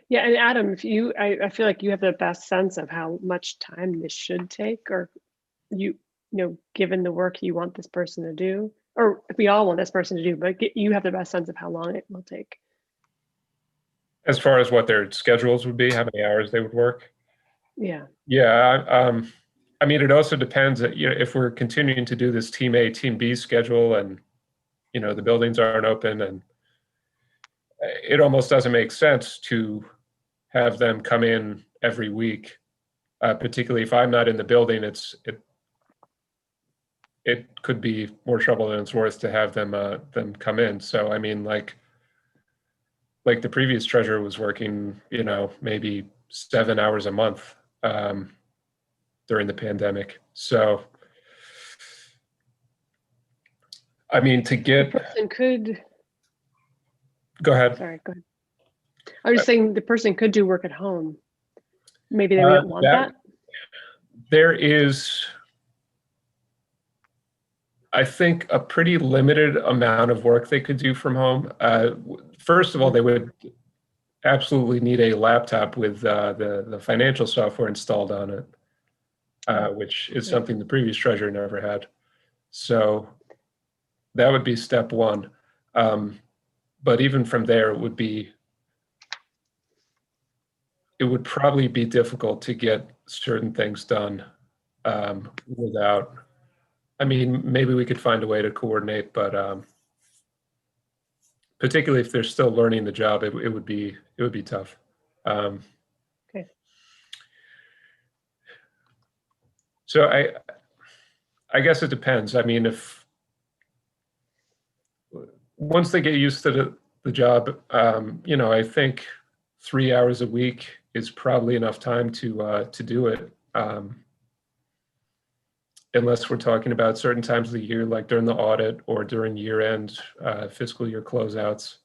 Yeah, and Adam, if I feel like you have the best sense of how much time this should take, or you know, given the work you want this person to do, or we all want this person to do, but you have the best sense of how long it will take. As far as what their schedules would be, how many hours they would work. Yeah. Yeah, I mean, it also depends that, you know, if we're continuing to do this team A, team B schedule and, you know, the buildings aren't open, and it almost doesn't make sense to have them come in every week, particularly if I'm not in the building. It could be more trouble than it's worth to have them come in. So, I mean, like the previous treasurer was working, you know, maybe 7 hours a month during the pandemic. So, I mean, to The get, person could, go ahead. sorry, go ahead. I was just saying the person could do work at home. Maybe they don't want that. There is, I think, a pretty limited amount of work they could do from home. First of all, they would absolutely need a laptop with the financial software installed on it, which is something the previous treasurer never had. So that would be step one. But even from there, it would probably be difficult to get certain things done without, I mean, maybe we could find a way to coordinate, but particularly if they're still learning the job, it would be tough. Okay. So I guess it depends. I mean, if once they get used to the job, you know, I think 3 hours a week is probably enough time to do it. Unless we're talking about certain times of the year, like during the audit or during year-end fiscal year closeouts.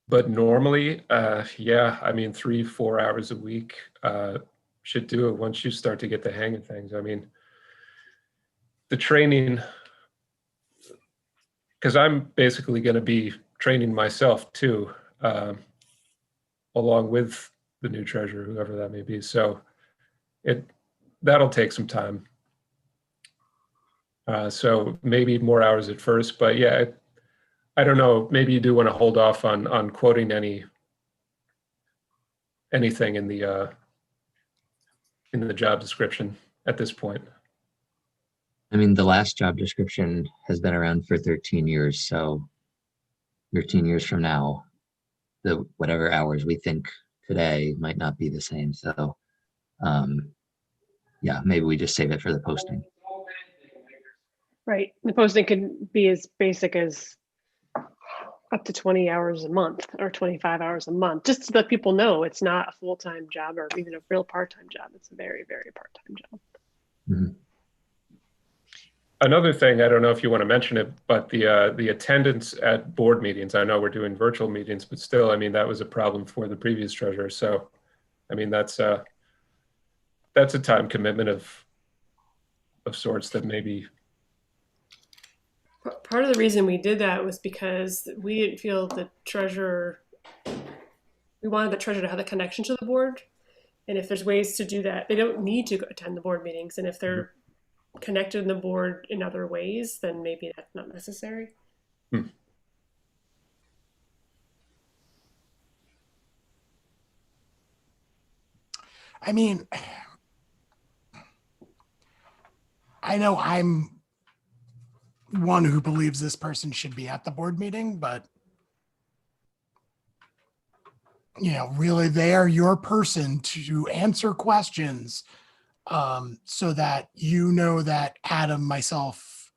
But normally, yeah, I mean, 3-4 hours a week should do it once you start to get the hang of things. I mean, the training, because I'm basically going to be training myself too, along with the new treasurer, whoever that may be. So that'll take some time. So maybe more hours at first, but yeah, I don't know. Maybe you do want to hold off on quoting anything in the job description at this point. I mean, the last job description has been around for 13 years. So 13 years from now, the whatever hours we think today might not be the same. So yeah, maybe we just save it for the posting. Right. The posting could be as basic as up to 20 hours a month or 25 hours a month, just to let people know it's not a full-time job or even a real part-time job. It's a very, very part-time job. Mhm. Another thing, I don't know if you want to mention it, but the attendance at board meetings, I know we're doing virtual meetings, but still, I mean, that was a problem for the previous treasurer. So, I mean, that's a time commitment of sorts that maybe. Part of the reason we did that was because we didn't feel the treasurer, we wanted the treasurer to have a connection to the board. And if there's ways to do that, they don't need to attend the board meetings. And if they're connected in the board in other ways, then maybe that's not necessary. I mean, I know I'm one who believes this person should be at the board meeting, but really they are your person to answer questions, so that that Adam, myself,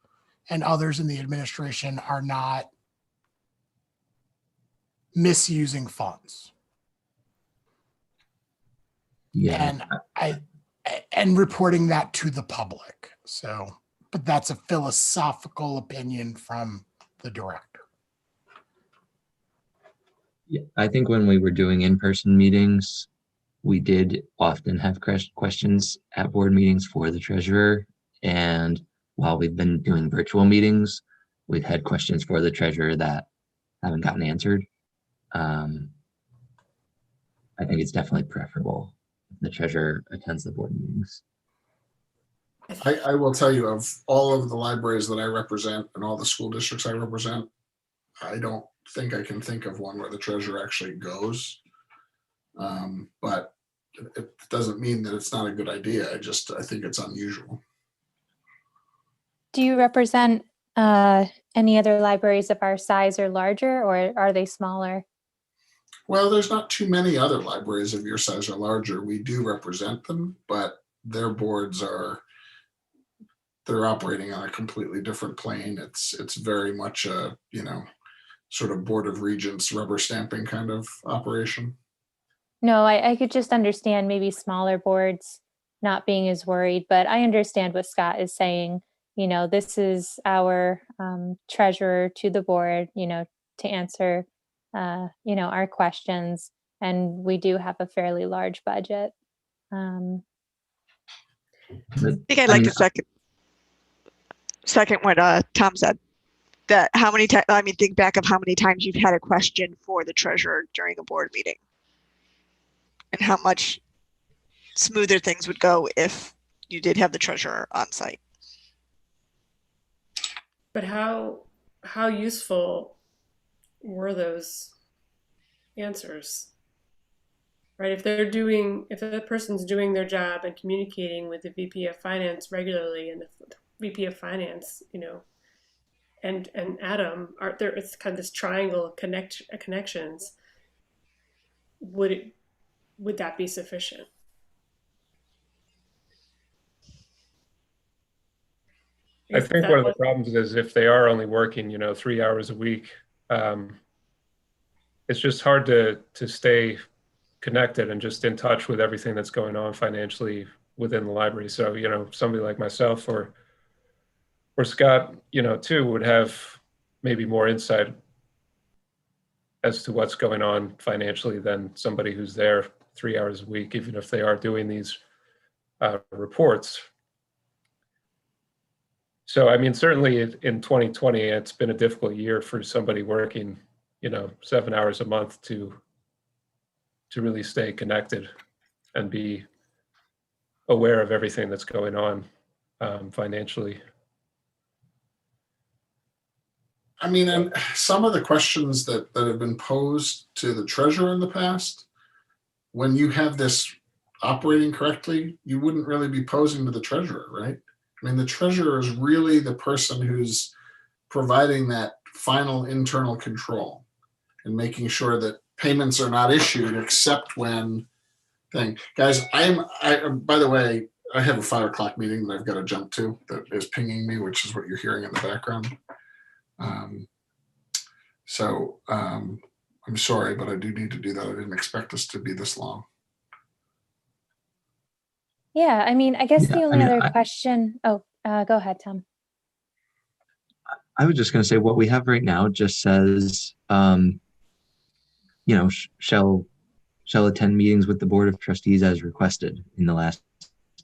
and others in the administration are not misusing funds. Yeah. And reporting that to the public. So, but that's a philosophical opinion from the director. Yeah, I think when we were doing in-person meetings, we did often have questions at board meetings for the treasurer. And while we've been doing virtual meetings, we've had questions for the treasurer that haven't gotten answered. I think it's definitely preferable if the treasurer attends the board meetings. I will tell you, of all of the libraries that I represent and all the school districts I represent, I don't think I can think of one where the treasurer actually goes. But it doesn't mean that it's not a good idea. I think it's unusual. Do you represent any other libraries of our size or larger, or are they smaller? Well, there's not too many other libraries of your size or larger. We do represent them, but their boards they're operating on a completely different plane. It's very much a, sort of Board of Regents rubber stamping kind of operation. No, I could just understand maybe smaller boards not being as worried, but I understand what Scott is saying. This is our treasurer to the board, to answer, our questions. And we do have a fairly large budget. I think I'd like to second what Tom said. That how many times, think back of how many times you've had a question for the treasurer during a board meeting and how much smoother things would go if you did have the treasurer on site. But how useful were those answers? Right? If the person's doing their job and communicating with the VP of Finance regularly, and the VP of Finance, and Adam it's kind of this triangle of connections. Would that be sufficient? I think one of the problems is if they are only working, 3 hours a week, it's just hard to stay connected and just in touch with everything that's going on financially within the library. So, somebody like myself or Scott, too, would have maybe more insight as to what's going on financially than somebody who's there 3 hours a week, even if they are doing these reports. So, certainly in 2020, it's been a difficult year for somebody working, 7 hours a month to really stay connected and be aware of everything that's going on financially. I mean, and some of the questions that have been posed to the treasurer in the past, when you have this operating correctly, you wouldn't really be posing to the treasurer, right? I mean, the treasurer is really the person who's providing that final internal control and making sure that payments are not issued except when thing. Guys, by the way, I have a 5 o'clock meeting that I've got to jump to that is pinging me, which is what you're hearing in the background. I'm sorry, but I do need to do that. I didn't expect us to be this long. Yeah, I mean, I guess Yeah, the only I mean, other question. Oh, go ahead, Tom. I was just going to say what we have right now just says, shall attend meetings with the Board of Trustees as requested in the last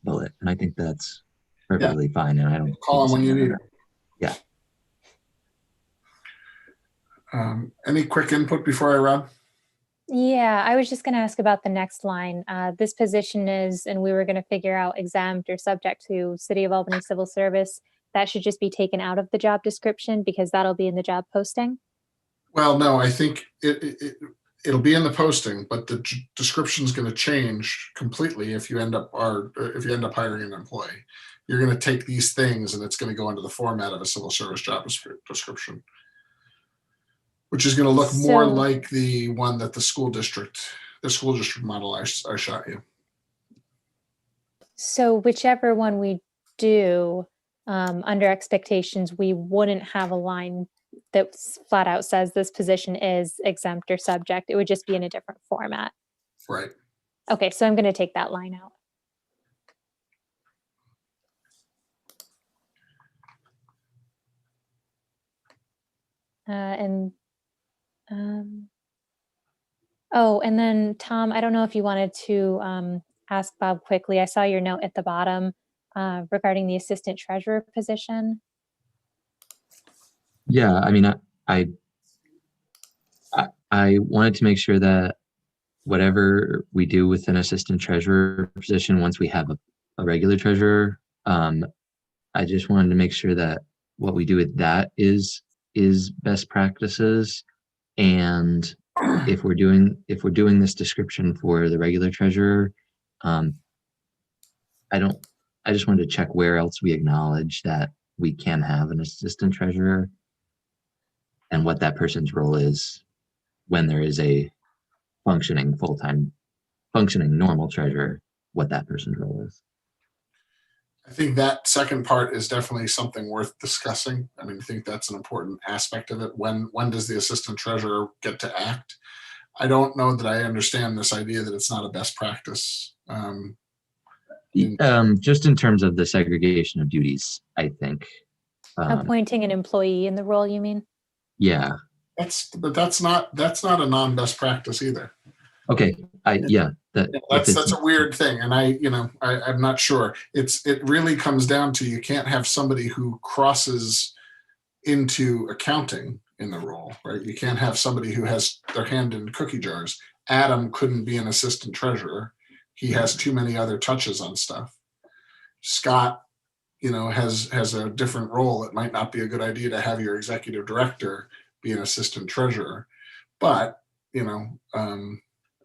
bullet. And I think that's perfectly fine. And I don't call them when you need it. Yeah. Any quick input before I run? Yeah, I was just going to ask about the next line. This position is, and we were going to figure out exempt or subject to City of Albany civil service. That should just be taken out of the job description because that'll be in the job posting. Well, no, I think it'll be in the posting, but the description is going to change completely if you end up hiring an employee. You're going to take these things and it's going to go into the format of a civil service job description, which is going to look more like the one that the school district model I shot you. So whichever one we do, under expectations, we wouldn't have a line that flat out says this position is exempt or subject. It would just be in a different format. Right. Okay, so I'm going to take that line out. And then Tom, I don't know if you wanted to ask Bob quickly. I saw your note at the bottom regarding the assistant treasurer position. Yeah, I mean, I wanted to make sure that whatever we do with an assistant treasurer position, once we have a regular treasurer, I just wanted to make sure that what we do with that is best practices. And if we're doing this description for the regular treasurer, I just wanted to check where else we acknowledge that we can have an assistant treasurer and what that person's role is when there is a functioning normal treasurer, what that person's role is. I think that second part is definitely something worth discussing. I mean, I think that's an important aspect of it. When does the assistant treasurer get to act? I don't know that I understand this idea that it's not a best practice. Just in terms of the segregation of duties, I think. Appointing an employee in the role, you mean? Yeah. That's not a non-best practice either. Okay. That's a weird thing, and I'm not sure. It really comes down to you can't have somebody who crosses into accounting in the role, right? You can't have somebody who has their hand in cookie jars. Adam couldn't be an assistant treasurer. He has too many other touches on stuff. Scott, has a different role. It might not be a good idea to have your executive director be an assistant treasurer, but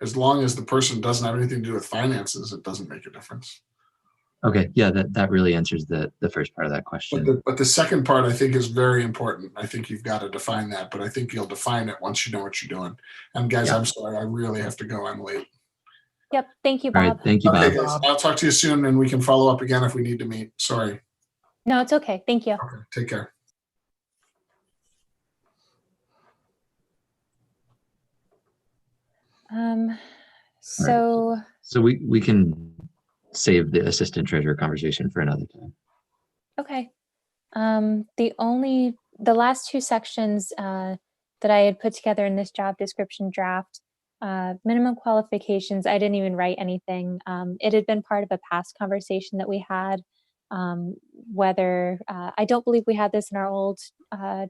as long as the person doesn't have anything to do with finances, it doesn't make a difference. Okay, yeah, that really answers the first part of that question. But the second part I think is very important. I think you've got to define that, but I think you'll define it once you know what you're doing. And guys, I'm sorry, I really have to go. I'm late. Yep, thank you, Bob. All right, thank you, Bob. Okay, guys, I'll talk to you soon and we can follow up again if we need to meet. Sorry. No, it's okay. Thank you. Okay, take care. So we can save the assistant treasurer conversation for another time. Okay. The last two sections that I had put together in this job description draft, minimum qualifications, I didn't even write anything. It had been part of a past conversation that we had, whether, I don't believe we had this in our old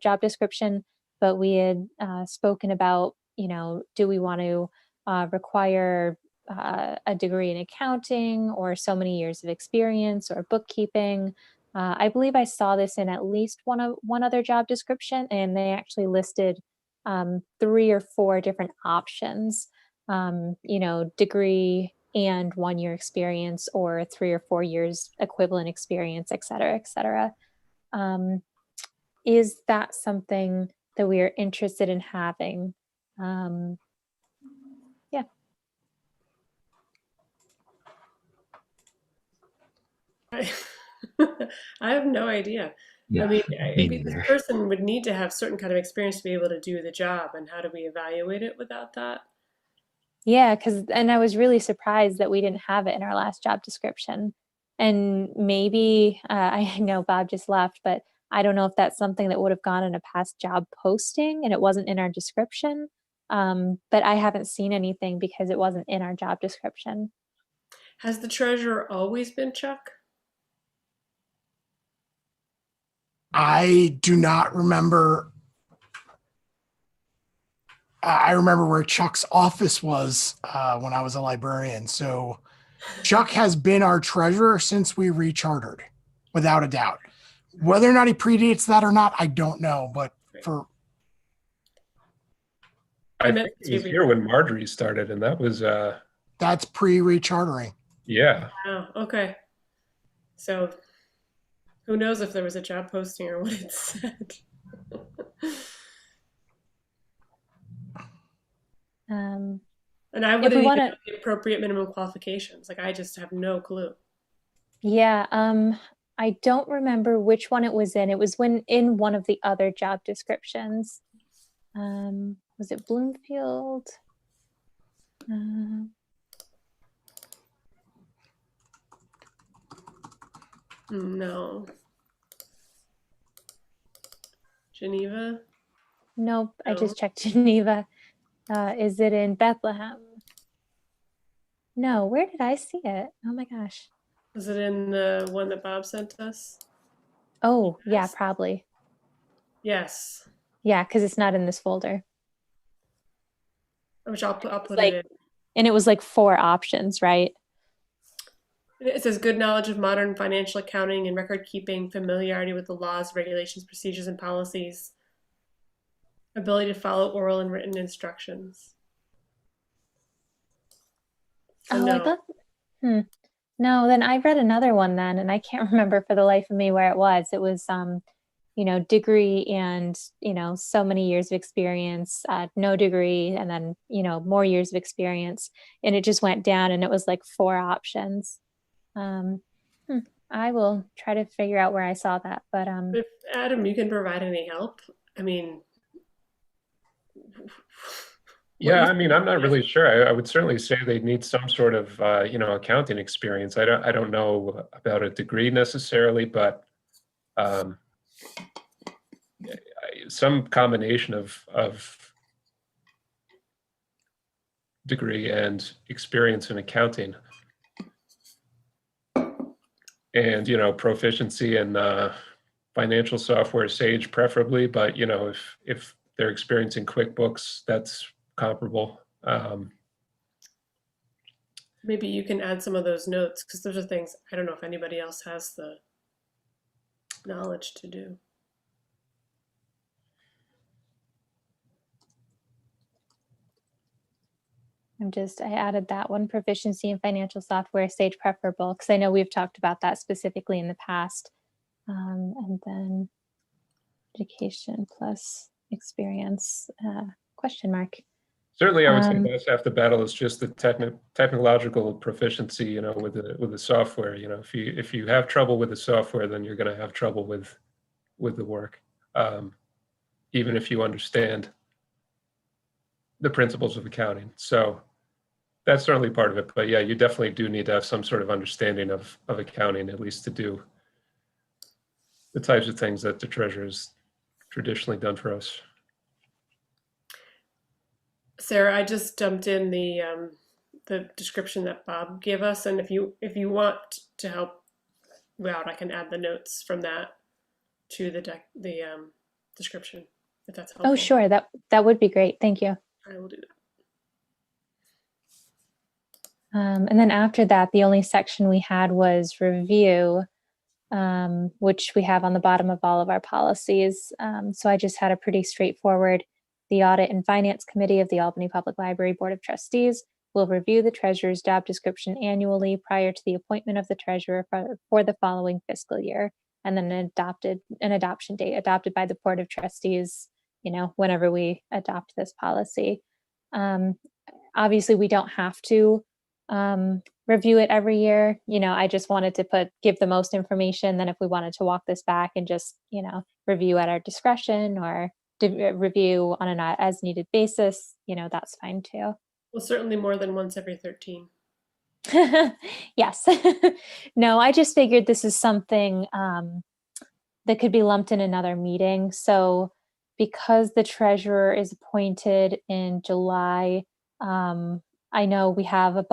job description, but we had spoken about, do we want to require a degree in accounting or so many years of experience or bookkeeping. I believe I saw this in at least one other job description, and they actually listed 3 or 4 different options. Degree and 1 year experience, or 3 or 4 years equivalent experience, et cetera, et cetera. Is that something that we are interested in having? Yeah. I have no idea. Yeah, I mean, me this neither. person would need to have certain kind of experience to be able to do the job, and how do we evaluate it without that? Yeah, and I was really surprised that we didn't have it in our last job description. And maybe, I know Bob just left, but I don't know if that's something that would have gone in a past job posting and it wasn't in our description. But I haven't seen anything because it wasn't in our job description. Has the treasurer always been Chuck? I do not remember. I remember where Chuck's office was when I was a librarian. So Chuck has been our treasurer since we rechartered, without a doubt. Whether or not he predates that or not, I don't know. But I think he was here when Marjorie started, and that was that's pre-rechartering. Yeah. Oh, okay. So who knows if there was a job posting or what it said. And I wouldn't even know the appropriate minimum qualifications. Like, I just have no clue. Yeah, I don't remember which one it was in. It was in one of the other job descriptions. Was it Bloomfield? No. Geneva? Nope, No. I just checked Geneva. Is it in Bethlehem? No, where did I see it? Oh my gosh. Was it in the one that Bob sent us? Oh, yeah, probably. Yes. Yeah, because it's not in this folder. Which I'll put like, it in. And it was like 4 options, right? It says good knowledge of modern financial accounting and record keeping, familiarity with the laws, regulations, procedures, and policies, ability to follow oral and written instructions. So oh, no. I thought, no, then I read another one then, and I can't remember for the life of me where it was. It was, degree and, so many years of experience, no degree, and then, more years of experience. And it just went down and it was like 4 options. I will try to figure out where I saw that, but if Adam, you can provide any help. I mean, yeah, I mean, I'm not really sure. I would certainly say they need some sort of accounting experience. I don't know about a degree necessarily, but some combination of degree and experience in accounting. And, proficiency in financial software, Sage preferably, but, if they're experiencing QuickBooks, that's comparable. Maybe you can add some of those notes, because those are things I don't know if anybody else has the knowledge to do. I added that one, proficiency in financial software, Sage preferable, because I know we've talked about that specifically in the past. And then education plus experience, question mark. Certainly, I would say that's half the battle is just the technological proficiency, with the software. If you have trouble with the software, then you're going to have trouble with the work, even if you understand the principles of accounting. So that's certainly part of it. But yeah, you definitely do need to have some sort of understanding of accounting, at least to do the types of things that the treasurer's traditionally done for us. Sarah, I just dumped in the description that Bob gave us, and if you want to help out, I can add the notes from that to the description, if that's helpful. Oh, sure, that would be great. Thank you. I will do that. And then after that, the only section we had was review, which we have on the bottom of all of our policies. So I just had a pretty straightforward, the Audit and Finance Committee of the Albany Public Library Board of Trustees will review the treasurer's job description annually prior to the appointment of the treasurer for the following fiscal year. And then an adoption date adopted by the Board of Trustees, whenever we adopt this policy. Obviously, we don't have to review it every year. I just wanted to give the most information. Then if we wanted to walk this back and just, review at our discretion or review on an as needed basis, that's fine too. Well, certainly more than once every 13. Yes. No, I just figured this is something that could be lumped in another meeting. So because the treasurer is appointed in July, I know we have a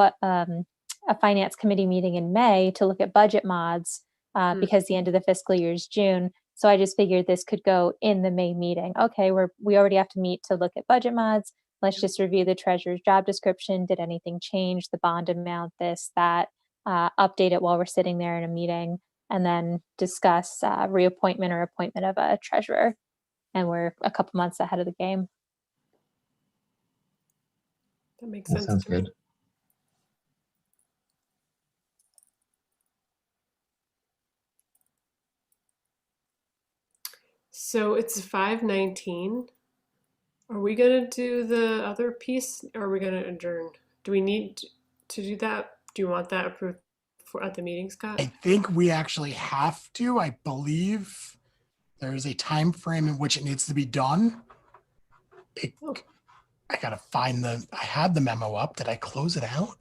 finance committee meeting in May to look at budget mods because the end of the fiscal year is June. So I just figured this could go in the May meeting. Okay, we already have to meet to look at budget mods. Let's just review the treasurer's job description. Did anything change? The bond amount, this, that, update it while we're sitting there in a meeting, and then discuss reappointment or appointment of a treasurer. And we're a couple months ahead of the game. That makes That sense. sounds to me. good. So it's 5:19. Are we going to do the other piece or are we going to adjourn? Do we need to do that? Do you want that approved at the meeting, Scott? I think we actually have to. I believe there is a time frame in which it needs to be done. I gotta find I had the memo up. Did I close it out?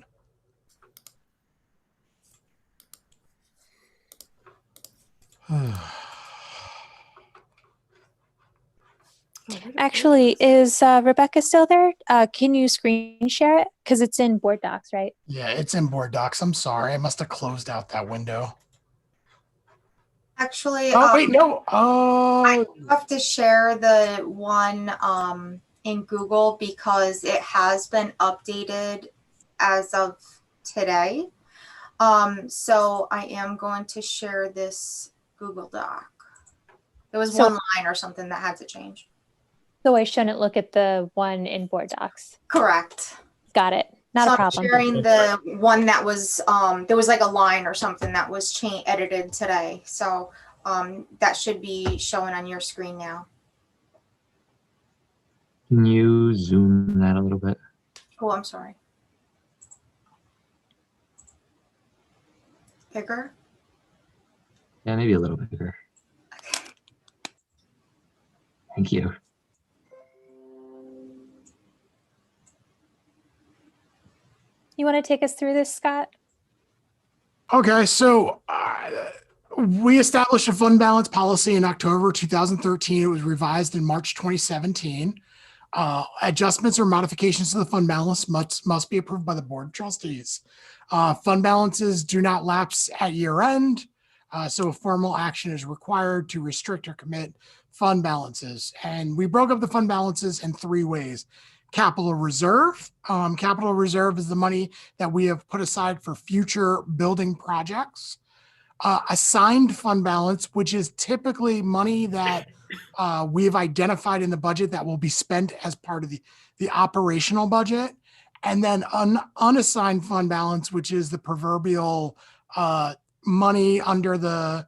Actually, is Rebecca still there? Can you screen share it? Because it's in Board Docs, right? Yeah, it's in Board Docs. I'm sorry. I must have closed out that window. Actually, Oh, wait, no. I Oh, have to share the one in Google because it has been updated as of today. So I am going to share this Google Doc. There was one line or something that had to change. So I shouldn't look at the one in Board Docs. Correct. Got it. Not So a problem. I'm sharing the one that was there was like a line or something that was edited today. So that should be showing on your screen now. Can you zoom that a little bit? Oh, I'm sorry. Bigger? Yeah, maybe a little bit bigger. Thank you. You want to take us through this, Scott? okay. So we established a fund balance policy in October 2013. It was revised in March 2017. Adjustments or modifications to the fund balance must be approved by the Board of Trustees. Fund balances do not lapse at year end. So a formal action is required to restrict or commit fund balances. And we broke up the fund balances in three ways. Capital reserve. Capital reserve is the money that we have put aside for future building projects. Assigned fund balance, which is typically money that we've identified in the budget that will be spent as part of the operational budget. And then unassigned fund balance, which is the proverbial money under the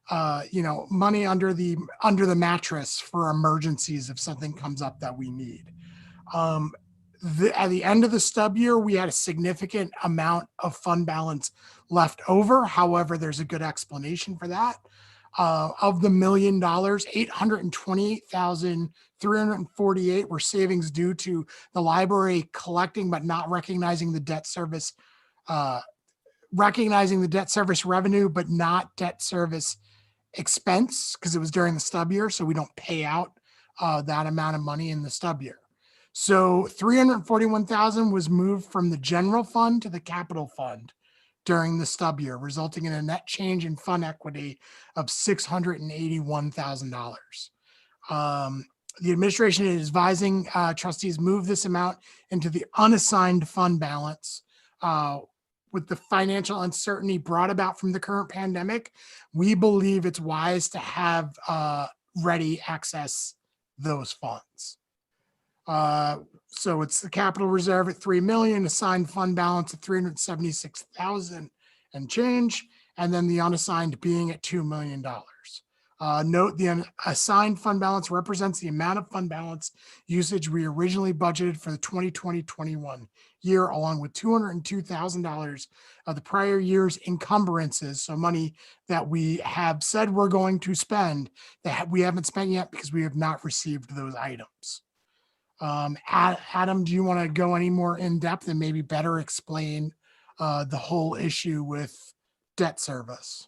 money under the mattress for emergencies if something comes up that we need. At the end of the stub year, we had a significant amount of fund balance left over. However, there's a good explanation for that. Of the $1 million, $828,348 were savings due to the library collecting but not recognizing the debt service, revenue, but not debt service expense because it was during the stub year. So we don't pay out that amount of money in the stub year. So $341,000 was moved from the general fund to the capital fund during the stub year, resulting in a net change in fund equity of $681,000. The administration is advising trustees move this amount into the unassigned fund balance with the financial uncertainty brought about from the current pandemic, we believe it's wise to have ready access those funds. So it's the capital reserve at 3 million, assigned fund balance at 376,000 and change, and then the unassigned being at $2 million. Note the assigned fund balance represents the amount of fund balance usage we originally budgeted for the 2020-21 year, along with $202,000 of the prior year's encumbrances. So money that we have said we're going to spend that we haven't spent yet because we have not received those items. Adam, do you want to go any more in depth and maybe better explain the whole issue with debt service?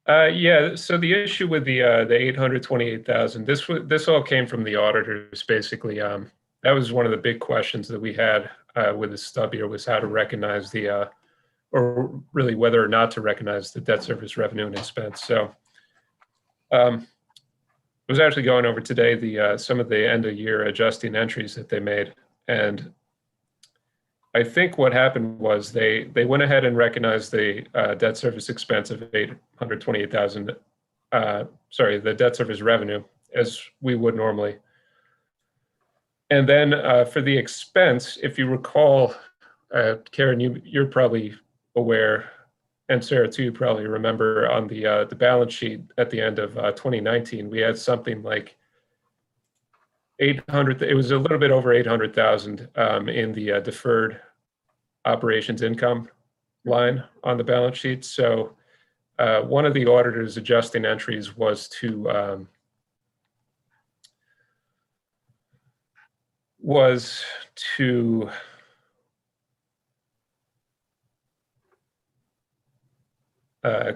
Yeah, so the issue with the 828,000, this all came from the auditors, basically. That was one of the big questions that we had with the stub year, was how to recognize the, or really whether or not to recognize the debt service revenue and expense. So I was actually going over today some of the end of year adjusting entries that they made, and I think what happened was they went ahead and recognized the debt service expense of 828,000. Sorry, the debt service revenue as we would normally. And then for the expense, if you recall, Karen, you're probably aware, and Sarah too, you probably remember on the balance sheet at the end of 2019, we had something like 800. It was a little bit over 800,000 in the deferred operations income line on the balance sheet. So one of the auditor's adjusting entries was to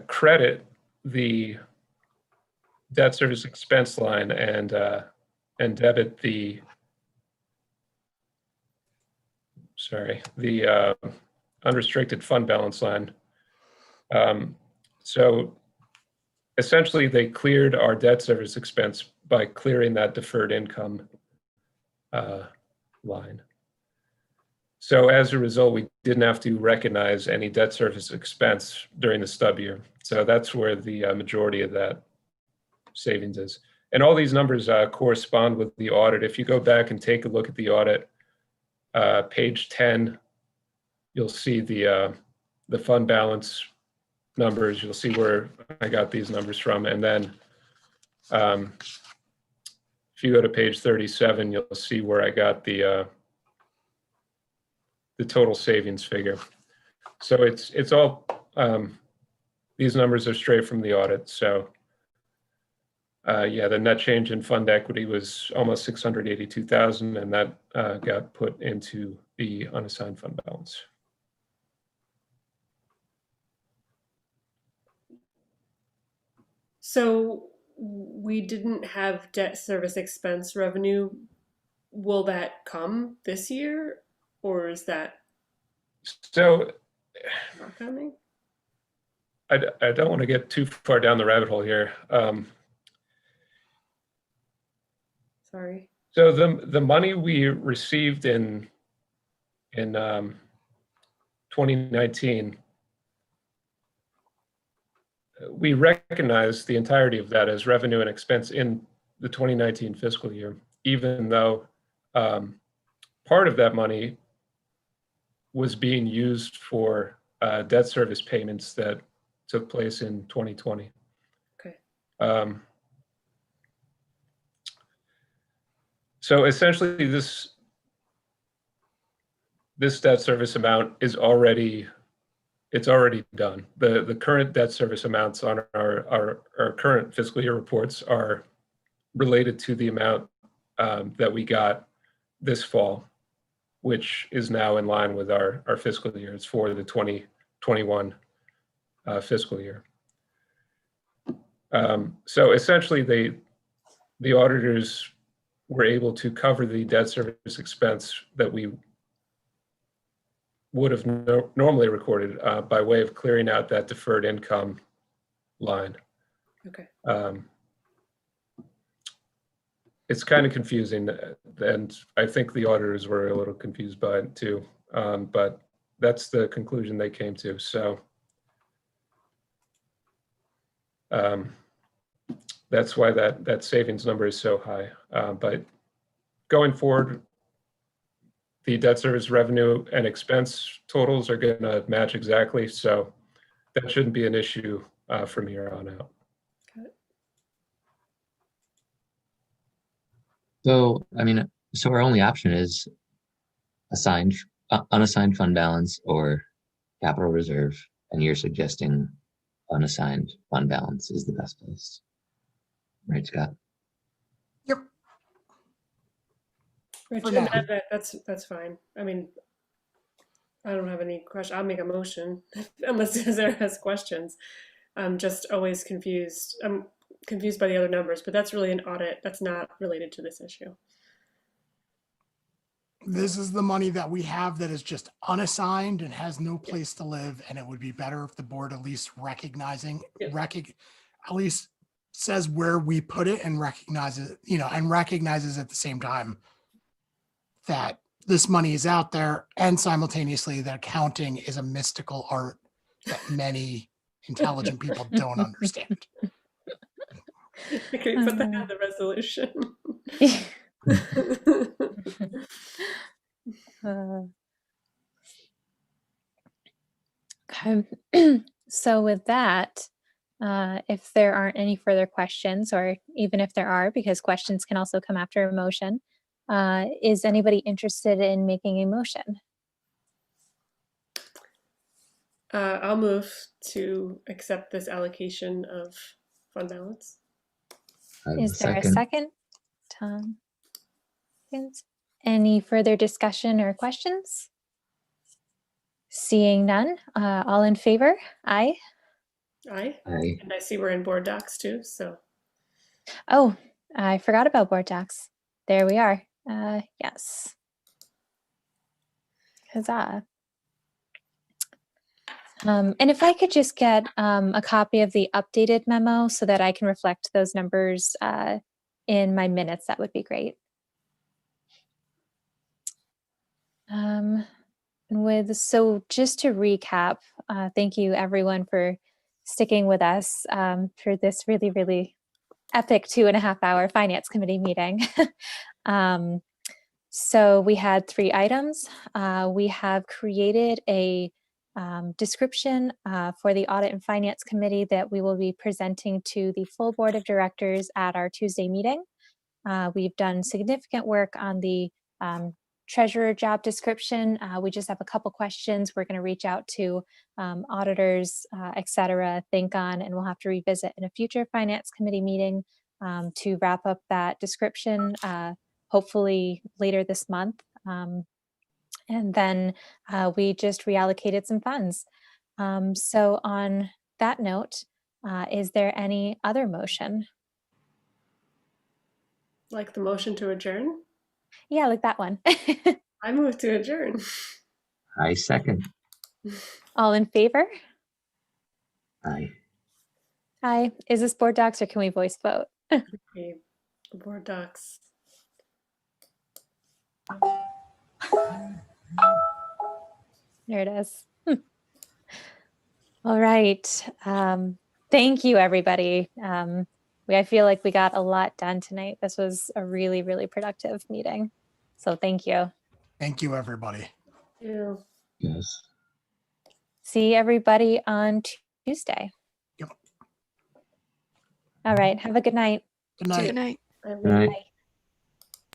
credit the debt service expense line and debit the unrestricted fund balance line. So essentially they cleared our debt service expense by clearing that deferred income line. So as a result, we didn't have to recognize any debt service expense during the stub year. So that's where the majority of that savings is. And all these numbers correspond with the audit. If you go back and take a look at the audit, page 10, you'll see the fund balance numbers. You'll see where I got these numbers from. And then if you go to page 37, you'll see where I got the total savings figure. So it's all, these numbers are straight from the audit. So yeah, the net change in fund equity was almost 682,000, and that got put into the unassigned fund balance. So we didn't have debt service expense revenue. Will that come this year, or is that So not coming? I don't want to get too far down the rabbit hole here. Sorry. So the money we received in 2019, we recognized the entirety of that as revenue and expense in the 2019 fiscal year, even though part of that money was being used for debt service payments that took place in 2020. Okay. So essentially, this debt service amount is already done. The current debt service amounts on our current fiscal year reports are related to the amount that we got this fall, which is now in line with our fiscal year. It's for the 2021 fiscal year. So essentially, the auditors were able to cover the debt service expense that we would have normally recorded by way of clearing out that deferred income line. Okay. It's kind of confusing, and I think the auditors were a little confused by it too. But that's the conclusion they came to. So that's why that savings number is so high. But going forward, the debt service revenue and expense totals are going to match exactly. So that shouldn't be an issue from here on out. So, I mean, so our only option is unassigned fund balance or capital reserve, and you're suggesting unassigned fund balance is the best place, right, Scott? Yep. Rich, For now. that's fine. I mean, I don't have any question. I'll make a motion unless Sarah has questions. I'm just always confused. I'm confused by the other numbers, but that's really an audit. That's not related to this issue. This is the money that we have that is just unassigned and has no place to live. And it would be better if the board at least at least says where we put it and recognizes, and recognizes at the same time that this money is out there, and simultaneously that accounting is a mystical art that many intelligent people don't understand. Can we put that in the resolution? Okay. So with that, if there aren't any further questions, or even if there are, because questions can also come after a motion, is anybody interested in making a motion? I'll move to accept this allocation of fund balance. Is there a second? Tom? Any further discussion or questions? Seeing none, all in favor? Aye. Aye. Aye. And I see we're in board docs too, so. Oh, I forgot about board docs. There we are. Yes. Huzzah. And if I could just get a copy of the updated memo so that I can reflect those numbers in my minutes, that would be great. So just to recap, thank you everyone for sticking with us for this really, really epic 2.5-hour finance committee meeting. So we had 3 items. We have created a description for the Audit and Finance Committee that we will be presenting to the full Board of Directors at our Tuesday meeting. We've done significant work on the treasurer job description. We just have a couple questions we're going to reach out to auditors, et cetera, think on, and we'll have to revisit in a future Finance Committee meeting to wrap up that description, hopefully later this month. And then we just reallocated some funds. So on that note, is there any other motion? Like the motion to adjourn? Yeah, like that one. I move to adjourn. I second. All in favor? Aye. Aye. Is this board docs or can we voice vote? Okay. Board docs. There it is. All right. Thank you, everybody. I feel like we got a lot done tonight. This was a really, really productive meeting. So thank you. Thank you, everybody. Yeah. Yes. See everybody on Tuesday. Yep. All right. Have a good night. Good night. Good night. I Good night. Bye.